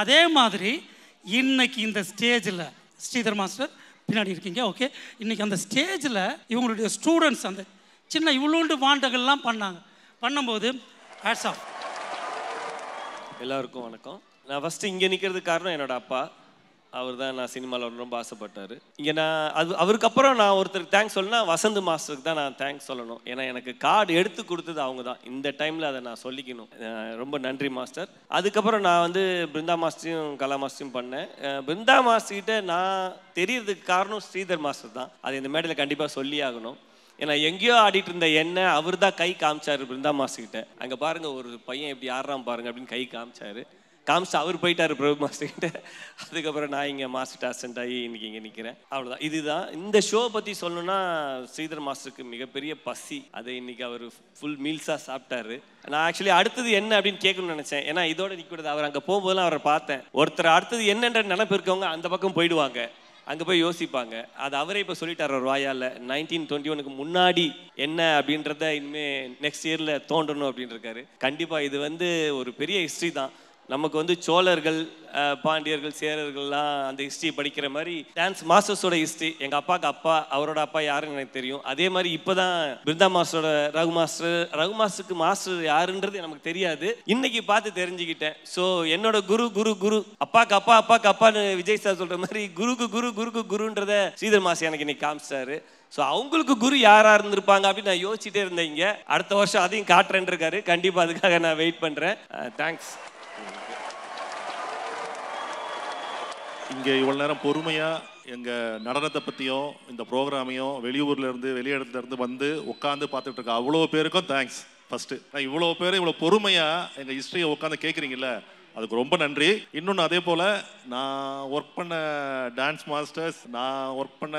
அதே மாதிரி இன்னைக்கு இந்த ஸ்டேஜில் ஸ்ரீதர் மாஸ்டர் பின்னாடி இருக்கீங்க, ஓகே. இன்றைக்கி அந்த ஸ்டேஜில் இவங்களுடைய ஸ்டூடெண்ட்ஸ் அந்த சின்ன இவ்வளோண்டு வாண்டகள்லாம் பண்ணும்போது ஹேட்ஸ் ஆஃப். எல்லாருக்கும் வணக்கம். நான் ஃபஸ்ட்டு இங்கே நிற்கிறதுக்கு காரணம் என்னோட அப்பா. அவர் தான் நான் சினிமாவில் ரொம்ப ஆசைப்பட்டார். இங்கே நான் அவருக்கு அப்புறம் நான் ஒருத்தருக்கு தேங்க்ஸ் சொல்லணும்னா வசந்த் மாஸ்டருக்கு தான் நான் தேங்க்ஸ் சொல்லணும். ஏன்னா எனக்கு கார்டு எடுத்து கொடுத்தது அவங்க தான். இந்த டைமில் அதை நான் சொல்லிக்கணும். ரொம்ப நன்றி மாஸ்டர். அதுக்கப்புறம் நான் வந்து பிருந்தா மாஸ்டரையும் கலா மாஸ்டரையும் பண்ணேன். பிருந்தா மாஸ்டர்கிட்ட நான் தெரியறதுக்கு காரணம் ஸ்ரீதர் மாஸ்டர் தான். அது இந்த மேடையில் கண்டிப்பாக சொல்லி ஆகணும். ஏன்னா எங்கேயோ ஆடிட்டு இருந்த என்ன அவர் தான் கை காமிச்சாரு பிருந்தா மாஸ்டர்கிட்ட. அங்கே பாருங்க ஒரு பையன் எப்படி ஆடுறான் பாருங்க அப்படின்னு கை காமிச்சாரு. காமிச்சு அவர் போயிட்டார் பிரபு மாஸ்டர்கிட்ட. அதுக்கப்புறம் நான் இங்கே மாஸ்டர் அசிஸ்டன்ட் ஆகி இன்னைக்கு இங்கே நிற்கிறேன். அவ்வளோதான். இதுதான் இந்த ஷோ பற்றி சொல்லணும்னா ஸ்ரீதர் மாஸ்டருக்கு மிகப்பெரிய பசி. அதை இன்னைக்கு அவர் ஃபுல் மீல்ஸாக சாப்பிட்டாரு. நான் ஆக்சுவலி அடுத்தது என்ன அப்படின்னு கேட்கணும்னு நினச்சேன். ஏன்னா இதோட நிற்கக்கூடாது. அவர் அங்கே போகும்போதெல்லாம் அவரை பார்த்தேன். ஒருத்தர் அடுத்தது என்னன்ற நினைப்பு இருக்கவங்க அந்த பக்கம் போயிடுவாங்க, அங்கே போய் யோசிப்பாங்க. அது அவரே இப்போ சொல்லிட்டார் ஒரு வாயால். 1921 முன்னாடி என்ன அப்படின்றத இனிமேல் நெக்ஸ்ட் இயரில் தோன்றணும் அப்படின்னு இருக்காரு. கண்டிப்பாக இது வந்து ஒரு பெரிய ஹிஸ்ட்ரி தான். நமக்கு வந்து சோழர்கள், பாண்டியர்கள், சேரர்கள்லாம் அந்த ஹிஸ்ட்ரி படிக்கிற மாதிரி டான்ஸ் மாஸ்டர்ஸோட ஹிஸ்ட்ரி. எங்கள் அப்பாவுக்கு அப்பா, அவரோட அப்பா யாருன்னு எனக்கு தெரியும். அதே மாதிரி இப்போ தான் பிருந்தா மாஸ்டரோட ரகு மாஸ்டருக்கு மாஸ்டர் யாருன்றது நமக்கு தெரியாது. இன்னைக்கு பார்த்து தெரிஞ்சுக்கிட்டேன். ஸோ என்னோட குரு குரு குரு அப்பாக்கு அப்பா அப்பாக்கு அப்பான்னு விஜய் சார் சொல்கிற மாதிரி குருக்கு குருன்றத ஸ்ரீதர் மாஸ்டர் எனக்கு இன்னைக்கு காமிச்சாரு. ஸோ அவங்களுக்கு குரு யாராக இருந்திருப்பாங்க அப்படின்னு நான் யோசிச்சுட்டே இருந்தேன். இங்கே அடுத்த வருஷம் அதையும் காட்டுறேன்னு இருக்காரு. கண்டிப்பாக அதுக்காக நான் வெயிட் பண்ணுறேன். தேங்க்ஸ். இங்கே இவ்வளோ நேரம் பொறுமையாக எங்கள் நடனத்தை பற்றியும் இந்த ப்ரோக்ராமையும் வெளியூர்லேருந்து வெளியிடத்துலேருந்து வந்து உட்காந்து பார்த்துட்டு இருக்க அவ்வளோ பேருக்கும் தேங்க்ஸ். ஃபஸ்ட்டு நான் இவ்வளோ பேர் இவ்வளோ பொறுமையாக எங்கள் ஹிஸ்ட்ரியை உட்காந்து கேட்குறீங்கள, அதுக்கு ரொம்ப நன்றி. இன்னொன்று அதே போல் நான் ஒர்க் பண்ண டான்ஸ் மாஸ்டர்ஸ், நான் ஒர்க் பண்ண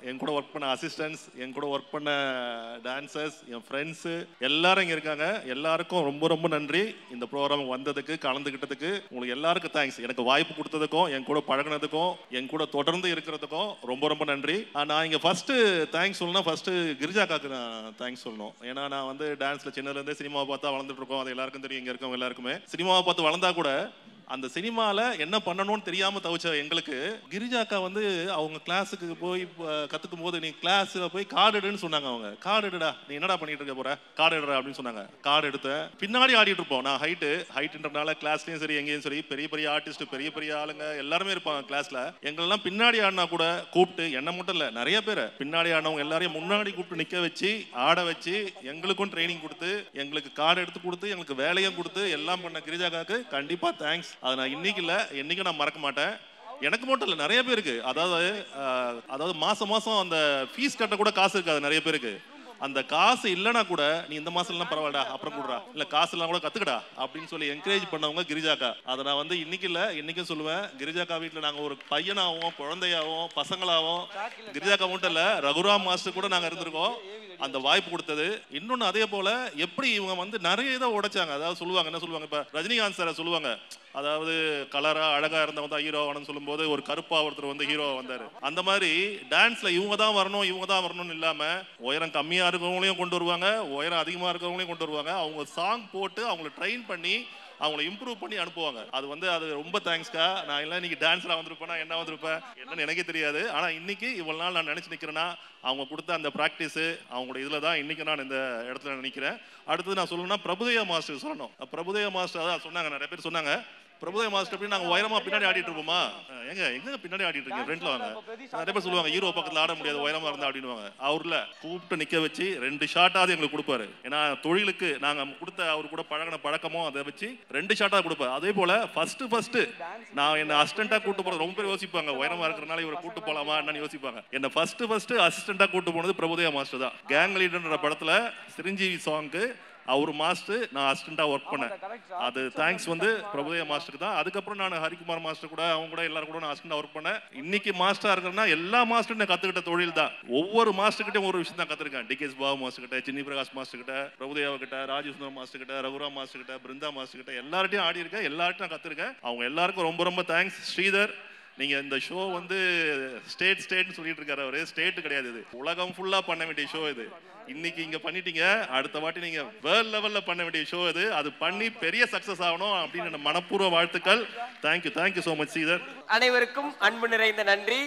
என் கூட ஒர்க் பண்ண அசிஸ்டன்ட்ஸ், என் கூட ஒர்க் பண்ண டான்சர்ஸ், என் ஃப்ரெண்ட்ஸு எல்லாரும் இங்கே இருக்காங்க. எல்லாருக்கும் ரொம்ப ரொம்ப நன்றி. இந்த ப்ரோக்ராமுக்கு வந்ததுக்கு, கலந்துக்கிட்டதுக்கு உங்களுக்கு எல்லாருக்கும் தேங்க்ஸ். எனக்கு வாய்ப்பு கொடுத்ததுக்கும், என் கூட பழகினதுக்கும், என் கூட தொடர்ந்து இருக்கிறதுக்கும் ரொம்ப ரொம்ப நன்றி. நான் இங்கே ஃபஸ்ட்டு தேங்க்ஸ் சொல்லணும். ஃபஸ்ட்டு கிரிஜாக்காக்கு நான் தேங்க்ஸ் சொல்லணும். ஏன்னா நான் வந்து டான்ஸில் சின்னதுலேருந்தே சினிமாவை பார்த்தா வளர்ந்துட்டு இருக்கோம். அது எல்லாருக்கும் தெரியும். இங்கே இருக்கவங்க எல்லாருக்குமே சினிமாவை பார்த்து வளர்ந்தா கூட அந்த சினிமாவில் என்ன பண்ணணும்னு தெரியாமல் தவிச்ச எங்களுக்கு கிரிஜாக்கா வந்து அவங்க கிளாஸுக்கு போய் கற்றுக்கும் போது நீ கிளாஸில் போய் கார்டு எடுன்னு சொன்னாங்க. அவங்க கார்டு எடுடா, நீ என்னடா பண்ணிட்டு இருக்க போற, கார்டு எடுறா அப்படின்னு சொன்னாங்க. கார்டு எடுத்தேன். பின்னாடி ஆடிட்டு இருப்போம். நான் ஹைட்டுன்றனால கிளாஸ்லேயும் சரி எங்கேயும் சரி பெரிய பெரிய ஆர்டிஸ்ட், பெரிய பெரிய ஆளுங்க எல்லாருமே இருப்பாங்க கிளாஸில். எங்களெல்லாம் பின்னாடி ஆடினா கூட கூப்பிட்டு, என்ன மட்டும் இல்லை நிறைய பேர் பின்னாடி ஆடினவங்க எல்லாரையும் முன்னாடி கூப்பிட்டு நிற்க வச்சு ஆட வச்சு எங்களுக்கும் ட்ரைனிங் கொடுத்து எங்களுக்கு கார்டு எடுத்து கொடுத்து எங்களுக்கு வேலையும் கொடுத்து எல்லாம் பண்ண கிரிஜாக்காக்கு கண்டிப்பாக தேங்க்ஸ். அதை நான் இன்னைக்கு இல்லை என்னைக்கும் நான் மறக்க மாட்டேன். எனக்கு மட்டும் இல்லை நிறைய பேருக்கு. அதாவது மாதம் அந்த ஃபீஸ் கட்ட கூட காசு இருக்காது நிறைய பேருக்கு. அந்த காசு இல்லைனா கூட நீ இந்த மாசம்லாம் பரவாயில்லடா அப்புறம் கொடுறா, இல்லை காசு எல்லாம் கூட கற்றுக்கடா அப்படின்னு சொல்லி என்கரேஜ் பண்ணவங்க கிரிஜாக்கா. அதை நான் வந்து இன்னைக்கு இல்லை என்னைக்கும் சொல்லுவேன். கிரிஜாக்கா வீட்டில் நாங்கள் ஒரு பையனாகவும் குழந்தையாகவும் பசங்களாகவும், கிரிஜாக்கா மட்டும் இல்லை ரகுராம் மாஸ்டர் கூட நாங்கள் இருந்திருக்கோம். அந்த வாய்ப்பு கொடுத்தது. இன்னொன்று அதே போல் எப்படி இவங்க வந்து நிறைய இதை உடைச்சாங்க. அதாவது சொல்லுவாங்க, என்ன சொல்லுவாங்க, இப்போ ரஜினிகாந்த் சாரை சொல்லுவாங்க, அதாவது கலராக அழகாக இருந்தவங்க தான் ஹீரோ ஆகணும்னு சொல்லும்போது ஒரு கருப்பா ஒருத்தர் வந்து ஹீரோ வந்தார். அந்த மாதிரி டான்ஸில் இவங்க தான் வரணும்னு இல்லாமல் உயரம் கம்மியாக இருக்கிறவங்களையும் கொண்டு வருவாங்க, உயரம் அதிகமாக இருக்கிறவங்களையும் கொண்டு வருவாங்க. அவங்க சாங் போட்டு அவங்கள ட்ரெயின் பண்ணி அவங்கள இம்ப்ரூவ் பண்ணி அனுப்புவாங்க. அது ரொம்ப தேங்க்ஸ்க்கா. நான் எல்லாம் இன்னைக்கு டான்ஸில் வந்திருப்பேன்னா என்ன வந்திருப்பேன் என்னன்னு எனக்கே தெரியாது. ஆனால் இன்னைக்கு இவ்வளோ நாள் நான் நினச்சி நிற்கிறேன்னா அவங்க கொடுத்த அந்த ப்ராக்டிஸு அவங்களோட இதில் தான் இன்றைக்கி நான் இந்த இடத்துல நினைக்கிறேன். அடுத்தது நான் சொல்லணும்னா பிரபுதேவா மாஸ்டர் சொல்லணும். பிரபுதேவா மாஸ்டர் தான் சொன்னாங்க, நிறைய பேர் சொன்னாங்க பிரபுதேவா மாஸ்டர் அப்படி நாங்கள் உயரமாக பின்னாடி ஆடிட்டு இருப்போமா, எங்க பின்னாடி ஆடிட்டு இருக்கீங்க ஃப்ரெண்ட்ல வாங்க. நிறைய பேர் சொல்லுவாங்க ஹீரோ பக்கத்தில் ஆட முடியாது உயரமாக இருந்தா அப்படின்னுவாங்க. அவரில் கூப்பிட்டு நிற்க வச்சு 2 ஷாட்டாவது எங்களுக்கு கொடுப்பாரு. ஏன்னா தொழிலுக்கு நாங்கள் கொடுத்த அவர் கூட பழகின பழக்கமோ அதை வச்சு 2 ஷாட்டாக கொடுப்பாரு. அதே போல் ஃபர்ஸ்ட் நான் என்ன அசிஸ்டண்டாக கூட்டு போகிறது ரொம்ப பேர் யோசிப்பாங்க, உயரமாக இருக்கிறனால இவரை கூட்டு போகலாமா என்னன்னு யோசிப்பாங்க. என்ன ஃபர்ஸ்ட் அசிஸ்டண்டாக கூட்டு போனது பிரபுதேவா மாஸ்டர் தான். கேங் லீடர்ன்ற படத்தில் சிரஞ்சீவி சாங்க்கு அவர் மாஸ்டர், நான் அசிஸ்டண்டாக ஒர்க் பண்ணேன். அது தேங்க்ஸ் வந்து பிரபுதேவா மாஸ்டருக்கு தான். அதுக்கப்புறம் நான் ஹரிக்குமார் மாஸ்டர் கூட அவங்க கூட எல்லாரும் கூட நான் அசிஸ்டண்டாக ஒர்க் பண்ணேன். இன்னைக்கு மாஸ்டராக இருக்கிறேன்னா எல்லா மாஸ்டரும் நான் கற்றுக்கிட்ட தொழில் தான். ஒவ்வொரு மாஸ்டர்கிட்டையும் ஒரு விஷயம் தான் கற்றுருக்கேன். டிகேஎஸ் பாபு மாஸ்டர் கிட்ட, சின்னி பிரகாஷ் மாஸ்டர் கிட்ட, பிரபுதேவா கிட்ட, ராஜீவ் சுந்தரம் மாஸ்டர் கிட்ட, ரகுராம் மாஸ்டர் கிட்ட, பிருந்தா மாஸ்டர் கிட்ட எல்லார்ட்டையும் ஆடி இருக்கேன். எல்லார்ட்டையும் நான் கற்றுருக்கேன். அவங்க எல்லாருக்கும் ரொம்ப ரொம்ப தேங்க்ஸ். ஸ்ரீதர், நீங்கள் இந்த ஷோ வந்து ஸ்டேட்னு சொல்லிட்டு இருக்காரு. அவரு ஸ்டேட்டு கிடையாது, இது உலகம் ஃபுல்லாக பண்ண வேண்டிய ஷோ. இது இன்னைக்கு இங்கே பண்ணிட்டீங்க, அடுத்த வாட்டி நீங்கள் வேர்ல்ட் லெவலில் பண்ண வேண்டிய ஷோ இது. அது பண்ணி பெரிய சக்ஸஸ் ஆகணும் அப்படின்னு மனப்பூர்வ வாழ்த்துக்கள். Thank you so much Sridhar. அனைவருக்கும் அன்பு நிறைந்த நன்றி.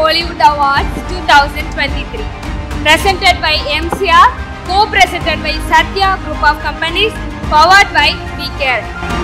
Bollywood Awards 2023. Presented by MCR, co-presented by Satya Group of Companies, powered by WeCare.